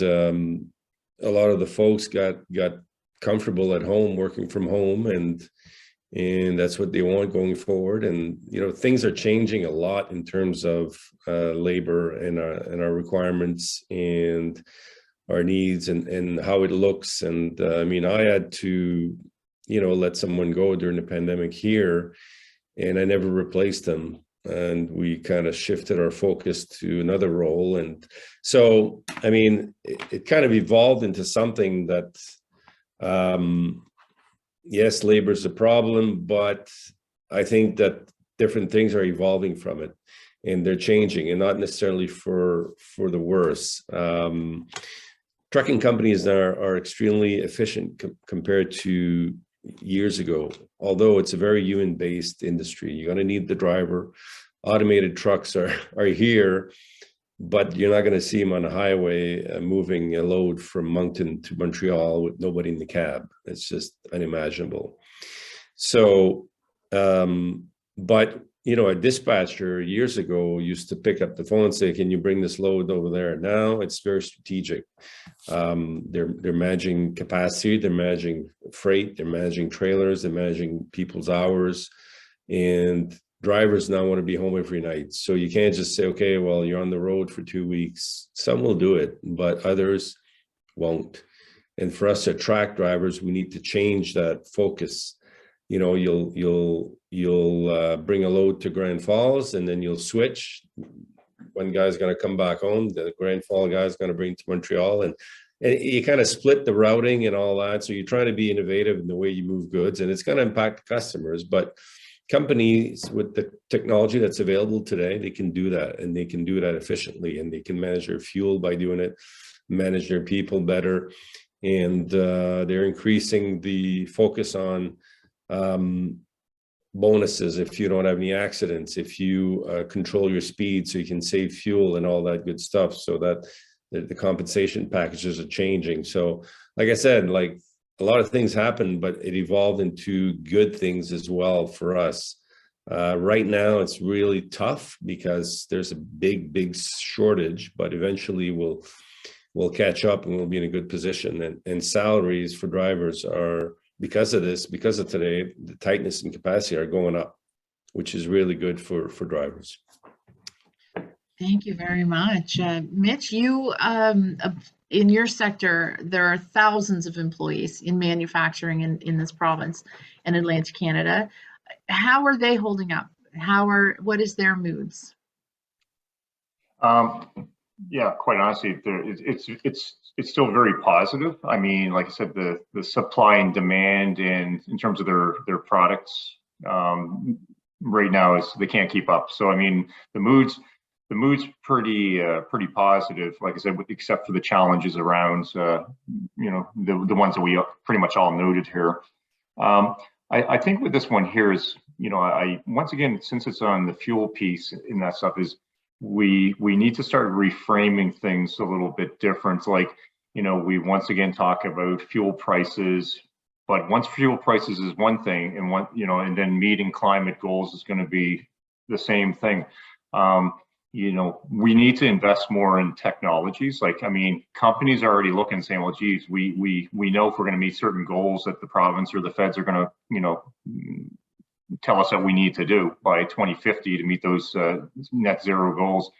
a lot of the folks got comfortable at home, working from home, and that's what they want going forward. And things are changing a lot in terms of labor and our requirements and our needs and how it looks. And I mean, I had to let someone go during the pandemic here, and I never replaced them, and we kind of shifted our focus to another role. And so I mean, it kind of evolved into something that yes, labor is a problem, but I think that different things are evolving from it, and they're changing, and not necessarily for the worse. Trucking companies are extremely efficient compared to years ago, although it's a very human-based industry. You're going to need the driver. Automated trucks are here, but you're not going to see them on a highway moving a load from Moncton to Montreal with nobody in the cab. It's just unimaginable. So, but a dispatcher years ago used to pick up the phone and say, "Can you bring this load over there?" Now it's very strategic. They're managing capacity, they're managing freight, they're managing trailers, they're managing people's hours, and drivers now want to be home every night. So you can't just say, okay, well, you're on the road for 2 weeks. Some will do it, but others won't. And for us to attract drivers, we need to change that focus. You'll bring a load to Grand Falls, and then you'll switch. One guy's going to come back home, the Grand Falls guy's going to bring to Montreal, and you kind of split the routing and all that. So you're trying to be innovative in the way you move goods, and it's going to impact customers. But companies with the technology that's available today, they can do that, and they can do that efficiently, and they can manage their fuel by doing it, manage their people better, and they're increasing the focus on bonuses if you don't have any accidents, if you control your speed so you can save fuel and all that good stuff, so that the compensation packages are changing. So like I said, like a lot of things happened, but it evolved into good things as well for us. Right now, it's really tough because there's a big shortage, but eventually we'll catch up and we'll be in a good position. And salaries for drivers are, because of today, the tightness and capacity are going up, which is really good for drivers. Thank you very much. Mitch, you, in your sector, there are thousands of employees in manufacturing in this province and Atlantic Canada. How are they holding up? What is their moods? Yeah, quite honestly, it's still very positive. I mean, like I said, the supply and demand and in terms of their products right now is they can't keep up. So I mean, the mood's pretty positive. Like I said, except for the challenges around you know, the ones that we pretty much all noted here. I think with this one here is, you know, I once again, since it's on the fuel piece in that stuff, is we need to start reframing things a little bit different. Like, you know, we once again talk about fuel prices, but once fuel prices is one thing, and you know, and then meeting climate goals is going to be the same thing. You know, we need to invest more in technologies. Like, I mean, companies are already looking and saying, well, geez, we know if we're going to meet certain goals that the province or the feds are going to, you know, tell us that we need to do by 2050 to meet those net zero goals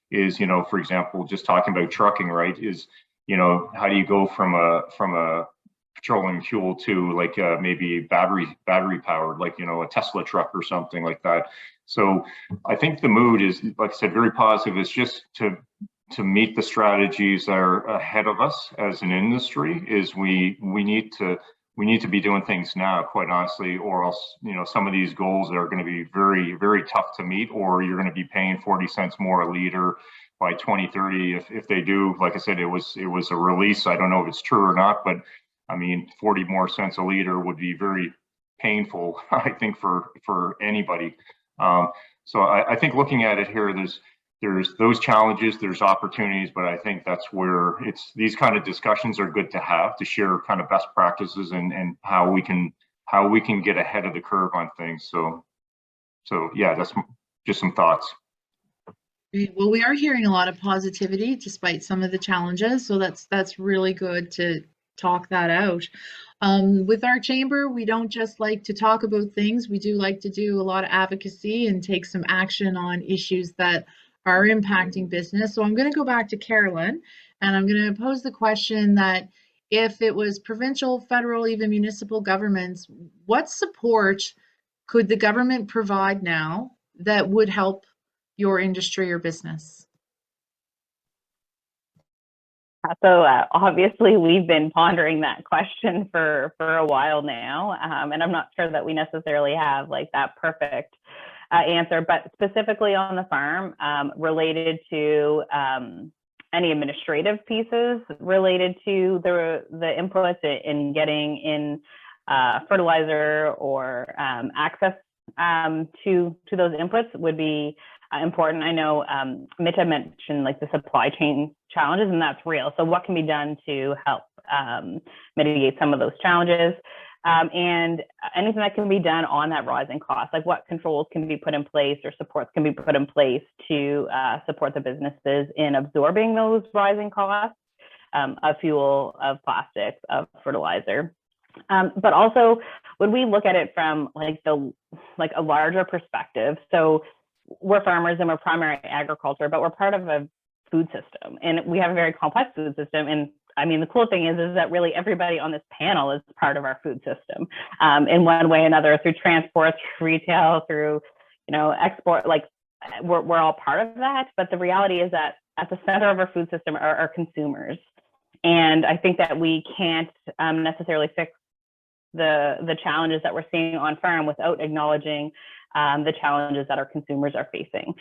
is, you know, for example, just talking about trucking, right, is, you know, how do you go from a petroleum fuel to like maybe battery powered, like, you know, a Tesla truck or something like that. So I think the mood is, like I said, very positive. It's just to meet the strategies that are ahead of us as an industry, is we need to be doing things now, quite honestly, or else, you know, some of these goals are going to be very tough to meet, or you're going to be paying 40 cents more a liter by 2030 if they do. Like I said, it was a release. I don't know if it's true or not, but I mean, 40 more cents a liter would be very painful, I think, for anybody. So I think looking at it here, there's those challenges, there's opportunities, but I think that's where these kind of discussions are good to have, to share kind of best practices and how we can get ahead of the curve on things. So yeah, that's just some thoughts. Well, we are hearing a lot of positivity despite some of the challenges, so that's really good to talk that out. With our chamber, we don't just like to talk about things, we do like to do a lot of advocacy and take some action on issues that are impacting business. So I'm going to go back to Carolyn, and I'm going to pose the question that if it was provincial, federal, even municipal governments, what support could the government provide now that would help your industry or business? So obviously we've been pondering that question for a while now, and I'm not sure that we necessarily have like that perfect answer, but specifically on the farm, related to any administrative pieces related to the inputs in getting in fertilizer or access to those inputs would be important. I know Mitch had mentioned like the supply chain challenges, and that's real. So what can be done to help mitigate some of those challenges, and anything that can be done on that rising cost, like what controls can be put in place or supports can be put in place to support the businesses in absorbing those rising costs of fuel, of plastics, of fertilizer. But also when we look at it from like a larger perspective, so we're farmers and we're primary agriculture, but we're part of a food system, and we have a very complex food system. And I mean, the cool thing is that really everybody on this panel is part of our food system in one way or another, through transport, through retail, through, you know, export. Like we're all part of that. But the reality is that at the center of our food system are our consumers, and I think that we can't necessarily fix the challenges that we're seeing on farm without acknowledging the challenges that our consumers are facing.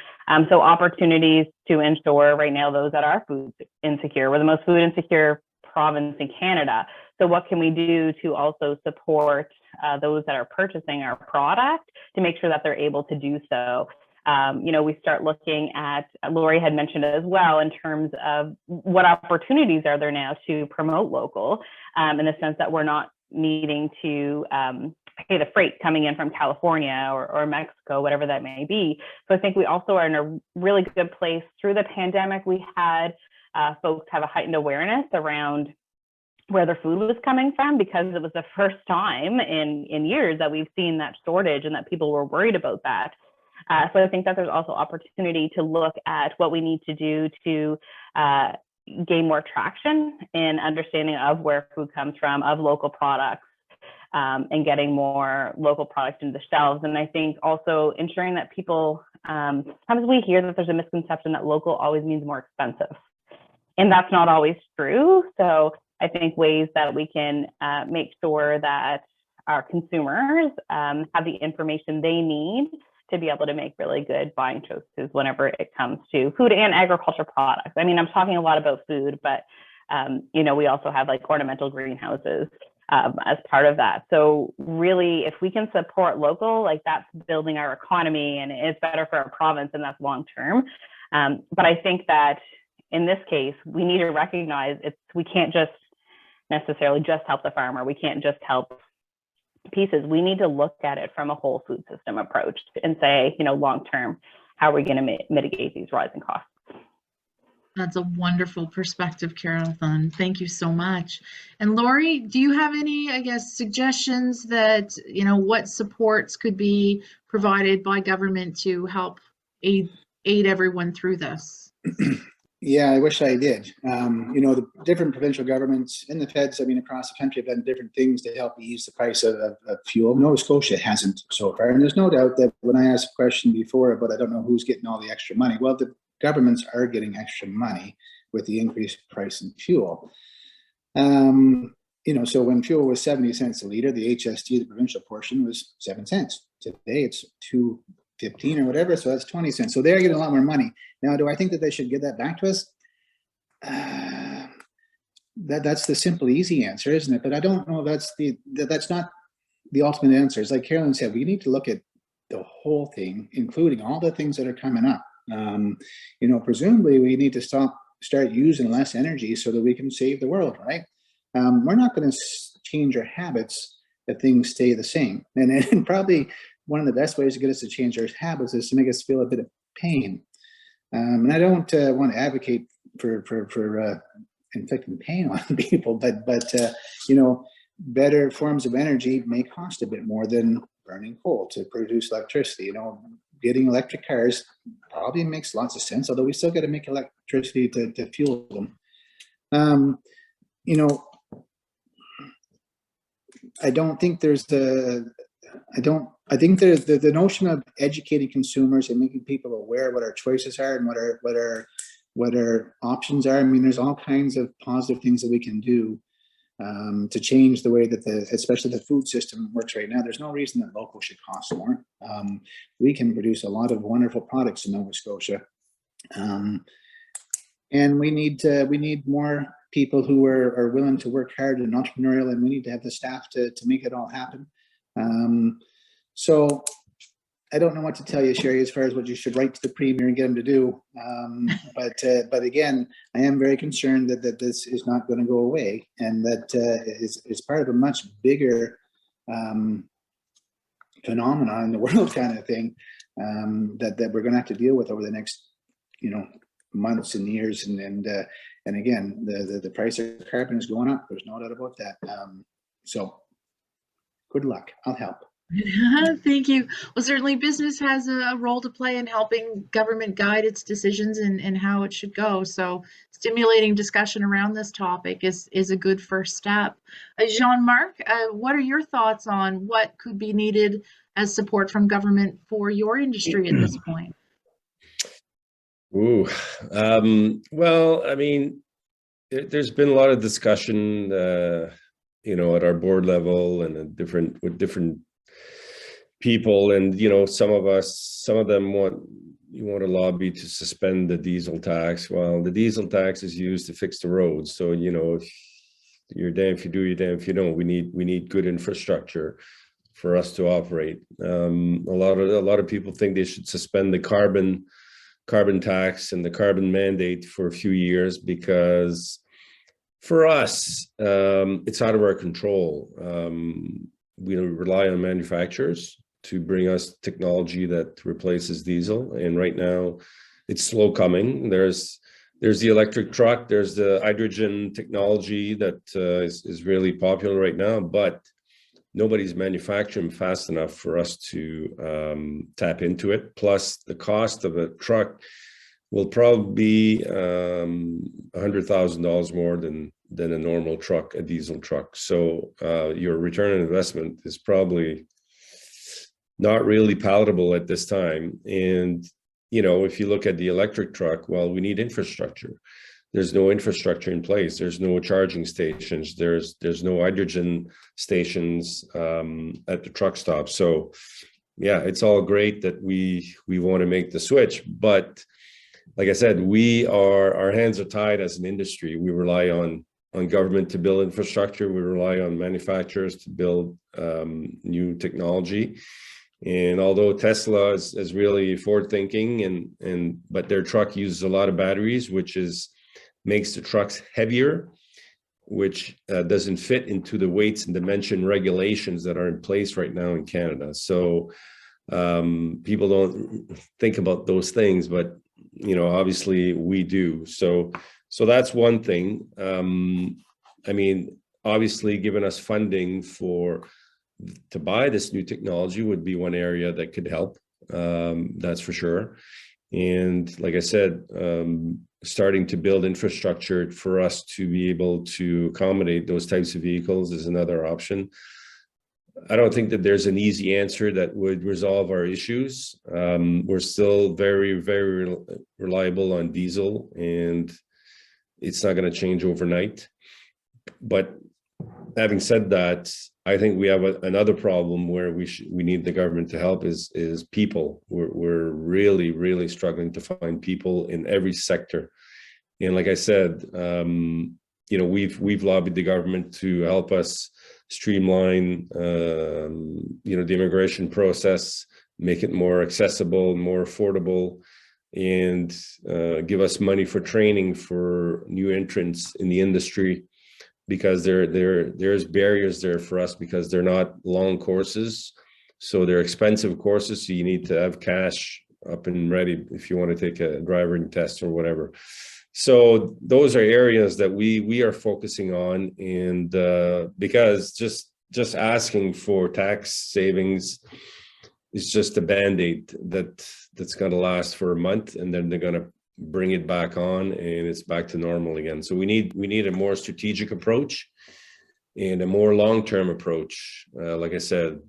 So opportunities to ensure right now those that are food insecure. We're the most food insecure province in Canada. So what can we do to also support those that are purchasing our product to make sure that they're able to do so? You know, we start looking at, Laurie had mentioned it as well, in terms of what opportunities are there now to promote local, in the sense that we're not needing to pay the freight coming in from California or Mexico, whatever that may be. So I think we also are in a really good place. Through the pandemic, we had folks have a heightened awareness around where their food was coming from, because it was the first time in years that we've seen that shortage and that people were worried about that. So I think that there's also opportunity to look at what we need to do to gain more traction in understanding of where food comes from, of local products, and getting more local products into the shelves. And I think also ensuring that people, sometimes we hear that there's a misconception that local always means more expensive. And that's not always true. So I think ways that we can make sure that our consumers have the information they need to be able to make really good buying choices whenever it comes to food and agriculture products. I mean, I'm talking a lot about food, but you know, we also have like ornamental greenhouses as part of that. So really, if we can support local, like that's building our economy and it's better for our province, and that's long term. But I think that in this case, we need to recognize we can't just necessarily just help the farmer. We can't just help pieces. We need to look at it from a whole food system approach and say, you know, long term, how are we going to mitigate these rising costs? That's a wonderful perspective, Carolyn. Thank you so much. And Laurie, do you have any, I guess, suggestions that, you know, what supports could be provided by government to help aid everyone through this? Yeah, I wish I did. You know, the different provincial governments and the feds, I mean, across the country have done different things to help ease the price of fuel. Nova Scotia hasn't so far. And there's no doubt that when I asked a question before, but I don't know who's getting all the extra money. Well, the governments are getting extra money with the increased price in fuel. You know, so when fuel was 70 cents a liter, the HST, the provincial portion, was 7 cents. Today it's $2.15 or whatever, so that's 20 cents. So they're getting a lot more money. Now, do I think that they should give that back to us? That's the simple, easy answer, isn't it? But I don't know if that's not the ultimate answer. It's like Carolyn said, we need to look at the whole thing, including all the things that are coming up. You know, presumably we need to start using less energy so that we can save the world, right? We're not going to change our habits if things stay the same. And probably one of the best ways to get us to change our habits is to make us feel a bit of pain. And I don't want to advocate for inflicting pain on people, but you know, better forms of energy may cost a bit more than burning coal to produce electricity. You know, getting electric cars probably makes lots of sense, although we still got to make electricity to fuel them. You know, I don't think there's I think there's the notion of educating consumers and making people aware of what our choices are and what our options are. I mean, there's all kinds of positive things that we can do to change the way that especially the food system works right now. There's no reason that local should cost more. We can produce a lot of wonderful products in Nova Scotia, and we need more people who are willing to work hard and entrepreneurial, and we need to have the staff to make it all happen. So I don't know what to tell you, Sherry, as far as what you should write to the Premier and get him to do. But again, I am very concerned that this is not going to go away, and that is part of a much bigger phenomenon in the world kind of thing that we're going to have to deal with over the next, you know, months and years. And again, the price of carbon is going up. There's no doubt about that. So good luck. I'll help. Thank you. Well, certainly business has a role to play in helping government guide its decisions and how it should go. So stimulating discussion around this topic is a good first step. Jean Marc, what are your thoughts on what could be needed as support from government for your industry at this point? Ooh, well, I mean, there's been a lot of discussion, you know, at our board level and with different people, and you know, some of them want to lobby to suspend the diesel tax. Well, the diesel tax is used to fix the roads, so you know, you're damn if you do, you're damn if you don't. We need good infrastructure for us to operate. A lot of people think they should suspend the carbon tax and the carbon mandate for a few years, because for us, it's out of our control. we rely on manufacturers to bring us technology that replaces diesel. And right now it's slow coming. There's the electric truck, there's the hydrogen technology that is really popular right now, but nobody's manufacturing fast enough for us to tap into it. Plus the cost of a truck will probably be $100,000 more than a normal truck, a diesel truck. So your return on investment is probably not really palatable at this time. And, you know, if you look at the electric truck, well, we need infrastructure. There's no infrastructure in place. There's no charging stations. There's no hydrogen stations at the truck stop. So yeah, it's all great that we want to make the switch, but like I said, our hands are tied as an industry. We rely on government to build infrastructure. We rely on manufacturers to build new technology. And although Tesla is really forward thinking, but their truck uses a lot of batteries, which makes the trucks heavier, which doesn't fit into the weights and dimension regulations that are in place right now in Canada. So people don't think about those things, but you know, obviously we do. So that's one thing. I mean, obviously giving us funding to buy this new technology would be one area that could help. That's for sure. And like I said, starting to build infrastructure for us to be able to accommodate those types of vehicles is another option. I don't think that there's an easy answer that would resolve our issues. We're still very, very reliable on diesel, and it's not going to change overnight. But having said that, I think we have another problem where we need the government to help is people. We're really, really struggling to find people in every sector. And like I said, you know, we've lobbied the government to help us streamline, you know, the immigration process, make it more accessible, more affordable, and give us money for training for new entrants in the industry, because there's barriers there for us because they're not long courses. So they're expensive courses. So you need to have cash up and ready if you want to take a driving test or whatever. So those are areas that we are focusing on, and because just asking for tax savings is just a band-aid that's going to last for a month, and then they're going to bring it back on and it's back to normal again. So we need a more strategic approach and a more long-term approach. Like I said,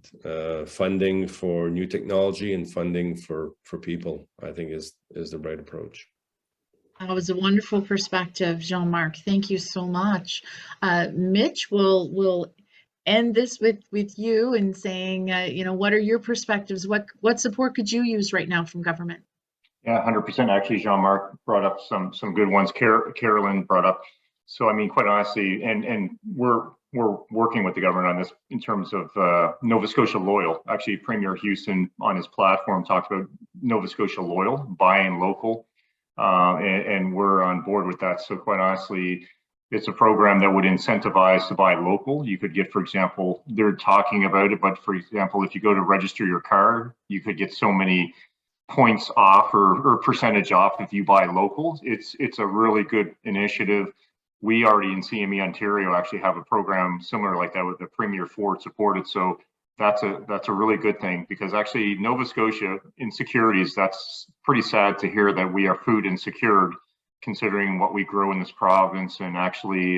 funding for new technology and funding for people, I think is the right approach. That was a wonderful perspective, Jean Marc. Thank you so much. Mitch, we'll end this with you and saying, you know, what are your perspectives? What support could you use right now from government? Yeah, 100%. Actually, Jean Marc brought up some good ones. Carolyn brought up. So, I mean, quite honestly, and we're working with the government on this in terms of Nova Scotia Loyal. Actually, Premier Houston on his platform talked about Nova Scotia Loyal, buying local, and we're on board with that. So, quite honestly, it's a program that would incentivize to buy local. You could get, for example, they're talking about it, but for example, if you go to register your car, you could get so many points off or percentage off if you buy local. It's a really good initiative. We already in CME Ontario actually have a program similar like that with the Premier Ford supported. So that's a really good thing, because actually Nova Scotia in Securities, that's pretty sad to hear that we are food insecure considering what we grow in this province, and actually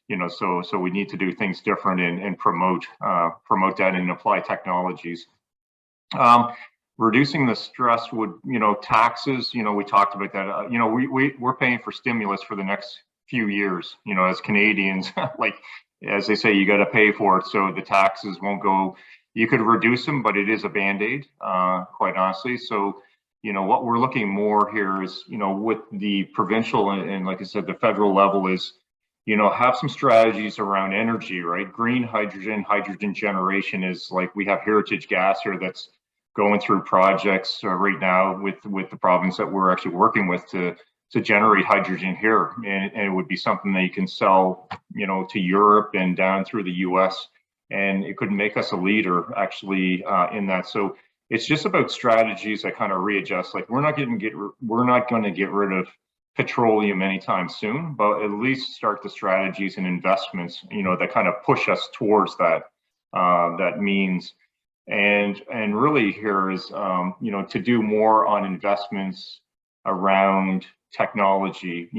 you know, so we need to do things different and promote that and apply technologies. Reducing the stress would, you know, taxes, you know, we talked about that, you know, we're paying for stimulus for the next few years, you know, as Canadians, like, as they say, you got to pay for it. So the taxes won't go, you could reduce them, but it is a Band-Aid, quite honestly. So, you know, what we're looking more here is, you know, with the provincial and like I said, the federal level is, you know, have some strategies around energy, right? Green hydrogen generation is like, we have Heritage Gas here that's going through projects right now with the province that we're actually working with to generate hydrogen here, and it would be something that you can sell, you know, to Europe and down through the US. and it could make us a leader actually in that. So it's just about strategies that kind of readjust. Like we're not going to get rid of petroleum anytime soon, but at least start the strategies and investments, that kind of push us towards that means. And really here is, to do more on investments around technology.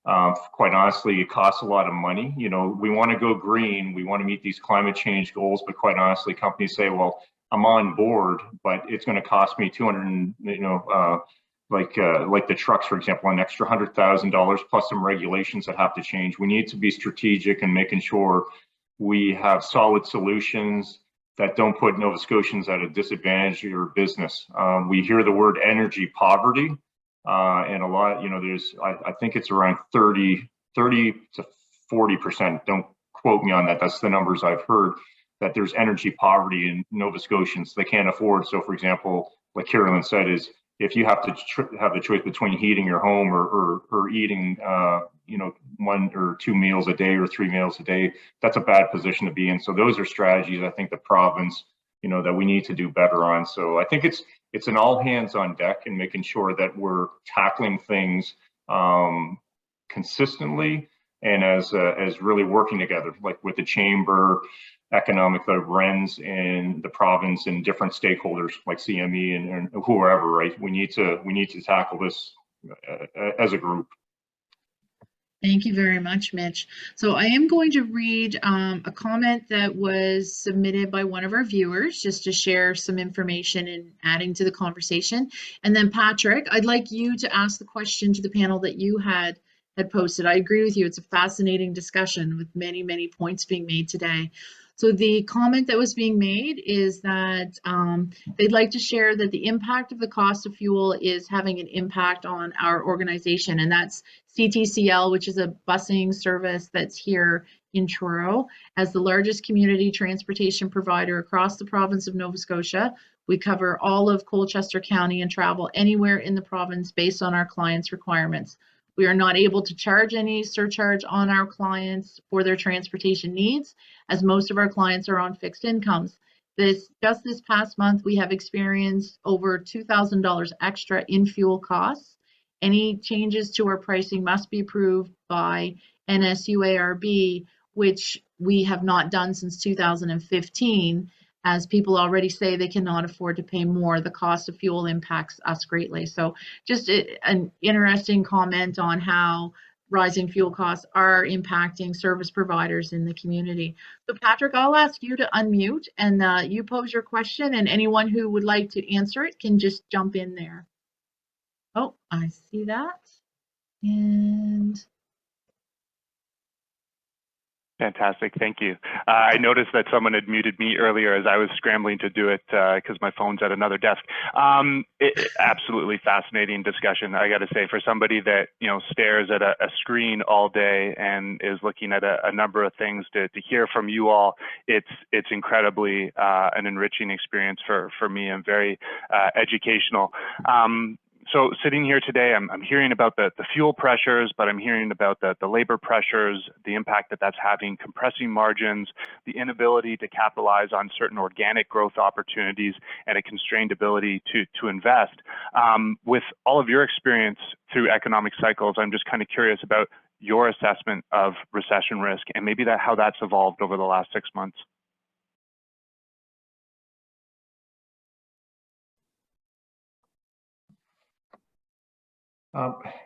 Quite honestly, it costs a lot of money. We want to go green, we want to meet these climate change goals, but quite honestly, companies say, well, I'm on board, but it's going to cost me 200, like the trucks, for example, an extra $100,000 plus some regulations that have to change. We need to be strategic and making sure we have solid solutions that don't put Nova Scotians at a disadvantage of your business. We hear the word energy poverty, and a lot, I think it's around 30 to 40%. Don't quote me on that. That's the numbers I've heard, that there's energy poverty in Nova Scotians. They can't afford. So for example, like Carolyn said, is if you have to have the choice between heating your home or eating, 1 or 2 meals a day or 3 meals a day, that's a bad position to be in. So those are strategies I think the province, that we need to do better on. So I think it's an all hands on deck and making sure that we're tackling things consistently and as really working together, like with the chamber, economic, the RENs in the province and different stakeholders like CME and whoever, right? We need to tackle this as a group. Thank you very much, Mitch. So I am going to read a comment that was submitted by one of our viewers just to share some information and adding to the conversation. And then Patrick, I'd like you to ask the question to the panel that you had posted. I agree with you. It's a fascinating discussion with many, many points being made today. So the comment that was being made is that they'd like to share that the impact of the cost of fuel is having an impact on our organization, and that's CTCL, which is a busing service that's here in Truro. As the largest community transportation provider across the province of Nova Scotia, we cover all of Colchester County and travel anywhere in the province based on our clients' requirements. We are not able to charge any surcharge on our clients for their transportation needs, as most of our clients are on fixed incomes. Just this past month, we have experienced over $2,000 extra in fuel costs. Any changes to our pricing must be approved by NSUARB, which we have not done since 2015. As people already say, they cannot afford to pay more. The cost of fuel impacts us greatly. So just an interesting comment on how rising fuel costs are impacting service providers in the community. So Patrick, I'll ask you to unmute and you pose your question, and anyone who would like to answer it can just jump in there. Oh, I see that. And fantastic, thank you. I noticed that someone had muted me earlier as I was scrambling to do it because my phone's at another desk. Absolutely fascinating discussion. I got to say, for somebody that stares at a screen all day and is looking at a number of things, to hear from you all, it's incredibly an enriching experience for me and very educational. So sitting here today, I'm hearing about the fuel pressures, but I'm hearing about the labor pressures, the impact that's having, compressing margins, the inability to capitalize on certain organic growth opportunities, and a constrained ability to invest. With all of your experience through economic cycles, I'm just kind of curious about your assessment of recession risk and maybe how that's evolved over the last 6 months.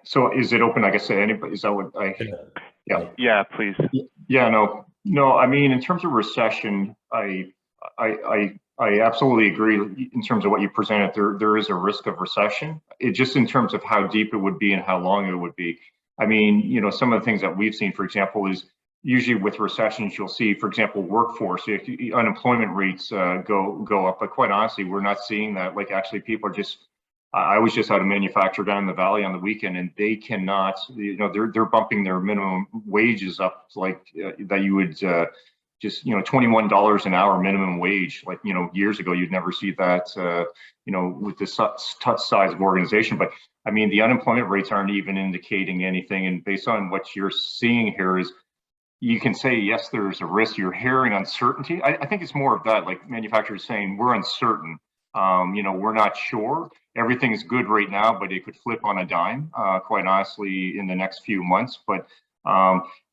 So is it open? I guess to anybody. Is that what I? Yeah. Yeah, please. Yeah. No. I mean, in terms of recession, I absolutely agree. In terms of what you presented, there is a risk of recession. It just in terms of how deep it would be and how long it would be. I mean, some of the things that we've seen, for example, is usually with recessions, you'll see, for example, workforce, unemployment rates go up. But quite honestly, we're not seeing that. Like actually, people are just. I was just at a manufacturer down in the valley on the weekend, and they cannot, they're bumping their minimum wages up like that you would just, $21 an hour minimum wage. Like, years ago, you'd never see that, with this touch size of organization. But I mean, the unemployment rates aren't even indicating anything. And based on what you're seeing here is you can say, yes, there's a risk. You're hearing uncertainty. I think it's more of that, like manufacturers saying we're uncertain. We're not sure. Everything is good right now, but it could flip on a dime, quite honestly, in the next few months. But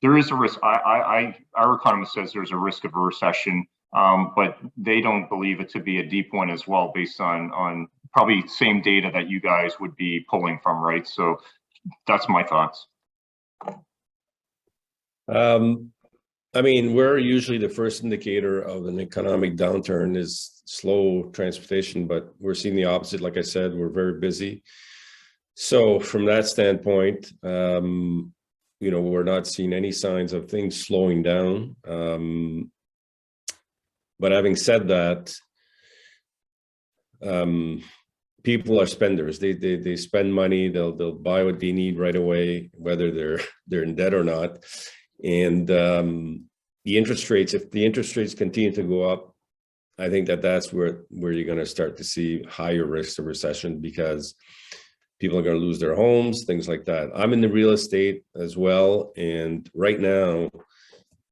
there is a risk. Our economist says there's a risk of a recession, but they don't believe it to be a deep one as well, based on probably same data that you guys would be pulling from, right? So that's my thoughts. I mean, we're usually the first indicator of an economic downturn is slow transportation, but we're seeing the opposite. Like I said, we're very busy. So from that standpoint, we're not seeing any signs of things slowing down. But having said that, people are spenders. They spend money. They'll buy what they need right away, whether they're in debt or not. And the interest rates, if the interest rates continue to go up, I think that's where you're going to start to see higher risks of recession, because people are going to lose their homes, things like that. I'm in the real estate as well, and right now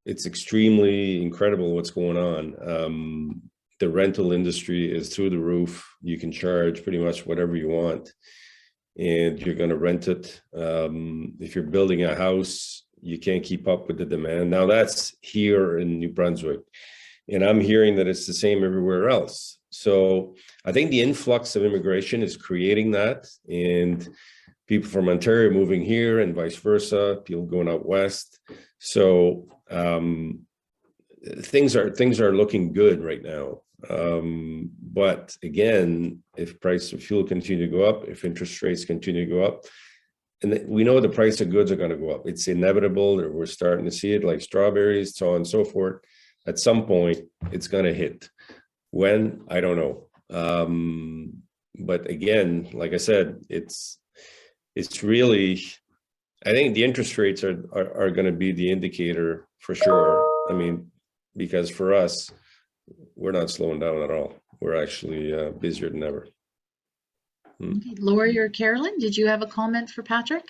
it's extremely incredible what's going on. The rental industry is through the roof. You can charge pretty much whatever you want, and you're going to rent it. If you're building a house, you can't keep up with the demand. Now that's here in New Brunswick, and I'm hearing that it's the same everywhere else. So I think the influx of immigration is creating that, and people from Ontario moving here and vice versa, people going out west. So things are looking good right now. But again, if price of fuel continue to go up, if interest rates continue to go up, and we know the price of goods are going to go up. It's inevitable. We're starting to see it, like strawberries, so on and so forth. At some point, it's going to hit. When? I don't know. But again, like I said, it's really, I think the interest rates are going to be the indicator for sure. I mean, because for us, we're not slowing down at all. We're actually busier than ever. Okay. Laurie or Carolyn, did you have a comment for Patrick?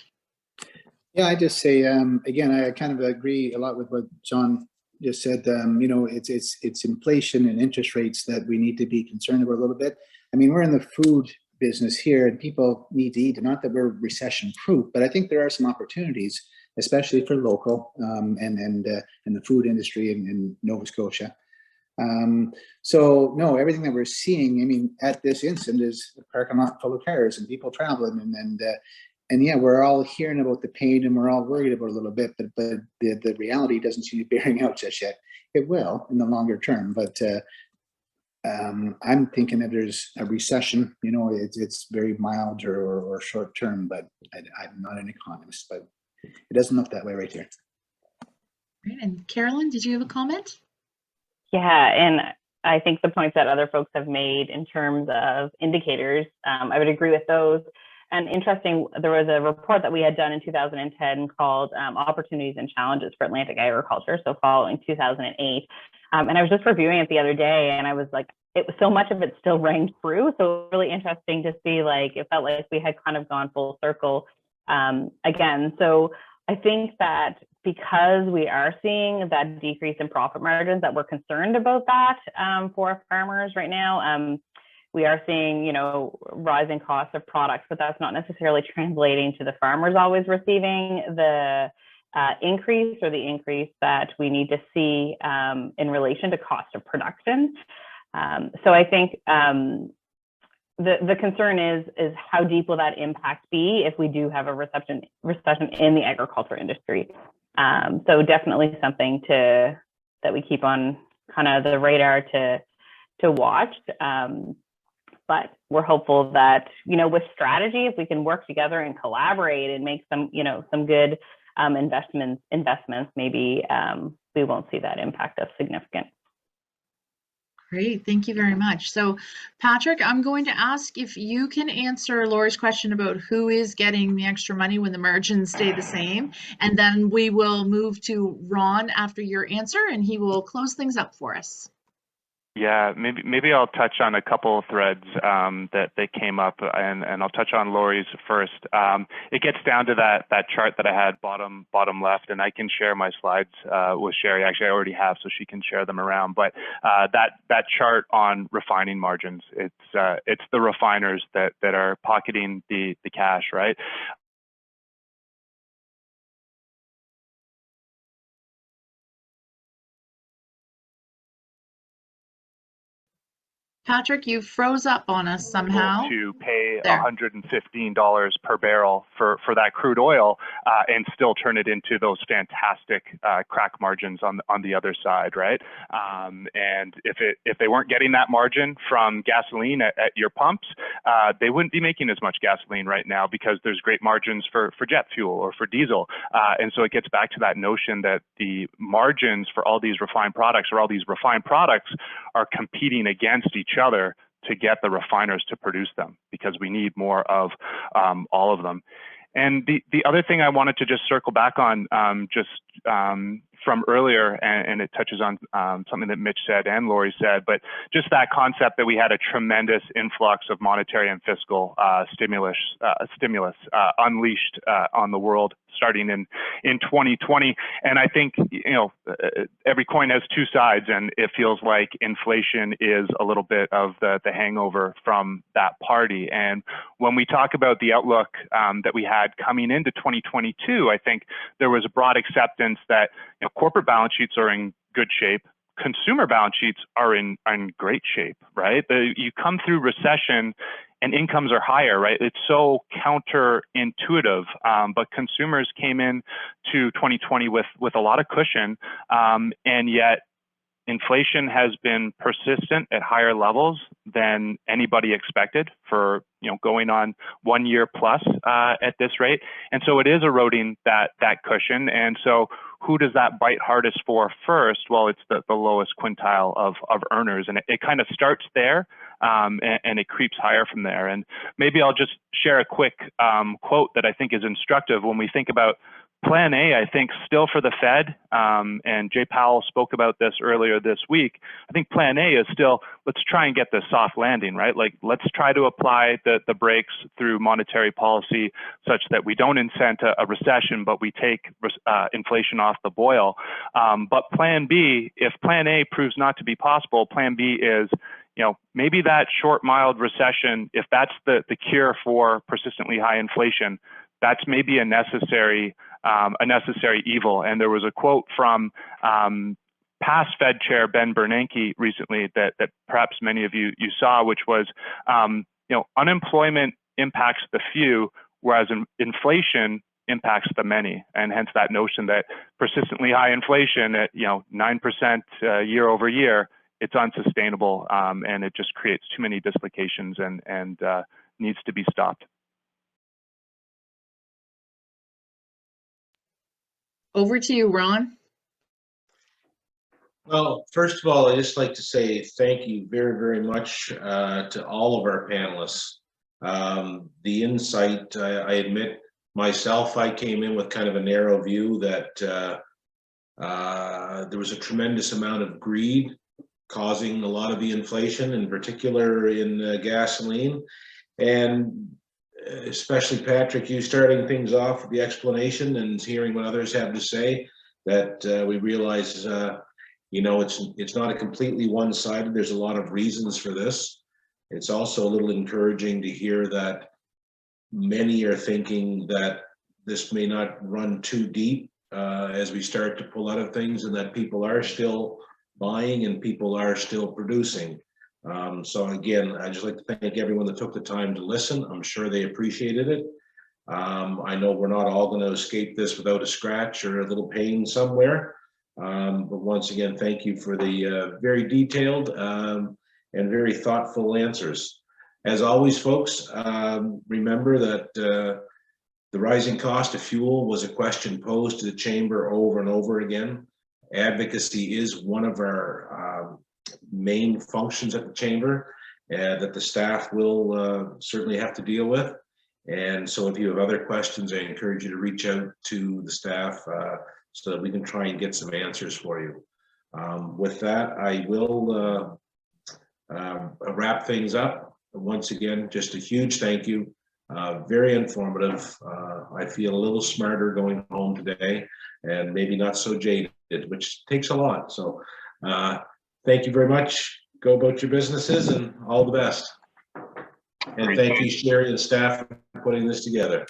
Yeah, I just say, again, I kind of agree a lot with what Jean just said. It's inflation and interest rates that we need to be concerned about a little bit. I mean, we're in the food business here, and people need to eat. Not that we're recession proof, but I think there are some opportunities, especially for local and the food industry in Nova Scotia. So no, everything that we're seeing, I mean, at this instant is a parking lot full of cars and people traveling, and yeah, we're all hearing about the pain and we're all worried about it a little bit, but the reality doesn't seem to be bearing out just yet. It will in the longer term, but I'm thinking that there's a recession. It's very mild or short term, but I'm not an economist, but it doesn't look that way right here. Great. And Carolyn, did you have a comment? Yeah, and I think the points that other folks have made in terms of indicators, I would agree with those. And interesting, there was a report that we had done in 2010 called Opportunities and Challenges for Atlantic Agriculture, so following 2008. And I was just reviewing it the other day, and I was like, it was so much of it still rang true. So really interesting to see, like, it felt like we had kind of gone full circle again. So I think that because we are seeing that decrease in profit margins, that we're concerned about that for farmers right now. We are seeing, rising costs of products, but that's not necessarily translating to the farmers always receiving the increase that we need to see in relation to cost of production. So I think the concern is how deep will that impact be if we do have a recession in the agriculture industry. So definitely something that we keep on kind of the radar to watch. But we're hopeful that, with strategy, if we can work together and collaborate and make some good investments, maybe we won't see that impact as significant. Great, thank you very much. So Patrick, I'm going to ask if you can answer Laurie's question about who is getting the extra money when the margins stay the same, and then we will move to Ron after your answer, and he will close things up for us. Yeah, maybe I'll touch on a couple of threads that came up, and I'll touch on Laurie's first. It gets down to that chart that I had bottom left, and I can share my slides with Sherry. Actually, I already have, so she can share them around. But that chart on refining margins, it's the refiners that are pocketing the cash, right? Patrick, you froze up on us somehow. To pay There. $115 per barrel for that crude oil and still turn it into those fantastic crack margins on the other side, right? And if they weren't getting that margin from gasoline at your pumps, they wouldn't be making as much gasoline right now because there's great margins for jet fuel or for diesel. And so it gets back to that notion that the margins for all these refined products are competing against each other to get the refiners to produce them, because we need more of all of them. And the other thing I wanted to just circle back on from earlier, and it touches on something that Mitch said and Laurie said, but just that concept that we had a tremendous influx of monetary and fiscal stimulus unleashed on the world starting in 2020. And I think, you know, every coin has two sides, and it feels like inflation is a little bit of the hangover from that party. And when we talk about the outlook that we had coming into 2022, I think there was a broad acceptance that, you know, corporate balance sheets are in good shape. Consumer balance sheets are in great shape, right? You come through recession and incomes are higher, right? It's so counterintuitive, but consumers came in to 2020 with a lot of cushion, and yet inflation has been persistent at higher levels than anybody expected for, you know, going on 1 year plus at this rate. And so it is eroding that cushion. And so who does that bite hardest for first? Well, it's the lowest quintile of earners. And it kind of starts there and it creeps higher from there. And maybe I'll just share a quick quote that I think is instructive when we think about Plan A. I think still for the Fed, and Jay Powell spoke about this earlier this week. I think Plan A is still, let's try and get the soft landing, right? Like, let's try to apply the brakes through monetary policy such that we don't incent a recession, but we take inflation off the boil. But Plan B, if Plan A proves not to be possible, Plan B is, you know, maybe that short, mild recession, if that's the cure for persistently high inflation, that's maybe a necessary evil. And there was a quote from past Fed Chair Ben Bernanke recently that perhaps many of you saw, which was, you know, unemployment impacts the few, whereas inflation impacts the many. And hence that notion that persistently high inflation at, you know, 9% year over year, it's unsustainable, and it just creates too many dislocations and needs to be stopped. Over to you, Ron. Well, first of all, I'd just like to say thank you very, very much to all of our panelists. The insight, I admit myself, I came in with kind of a narrow view that there was a tremendous amount of greed causing a lot of the inflation, in particular in gasoline. And especially Patrick, you starting things off with the explanation and hearing what others have to say, that we realize, you know, it's not a completely one-sided. There's a lot of reasons for this. It's also a little encouraging to hear that many are thinking that this may not run too deep as we start to pull out of things, and that people are still buying and people are still producing. So again, I'd just like to thank everyone that took the time to listen. I'm sure they appreciated it. I know we're not all going to escape this without a scratch or a little pain somewhere. But once again, thank you for the very detailed and very thoughtful answers. As always, folks, remember that the rising cost of fuel was a question posed to the Chamber over and over again. Advocacy is one of our main functions at the Chamber that the staff will certainly have to deal with. And so if you have other questions, I encourage you to reach out to the staff so that we can try and get some answers for you. With that, I will wrap things up, once again, just a huge thank you. Very informative. I feel a little smarter going home today, and maybe not so jaded, which takes a lot. So thank you very much. Go about your businesses, and all the best. And thank you, Sherry and staff, for putting this together.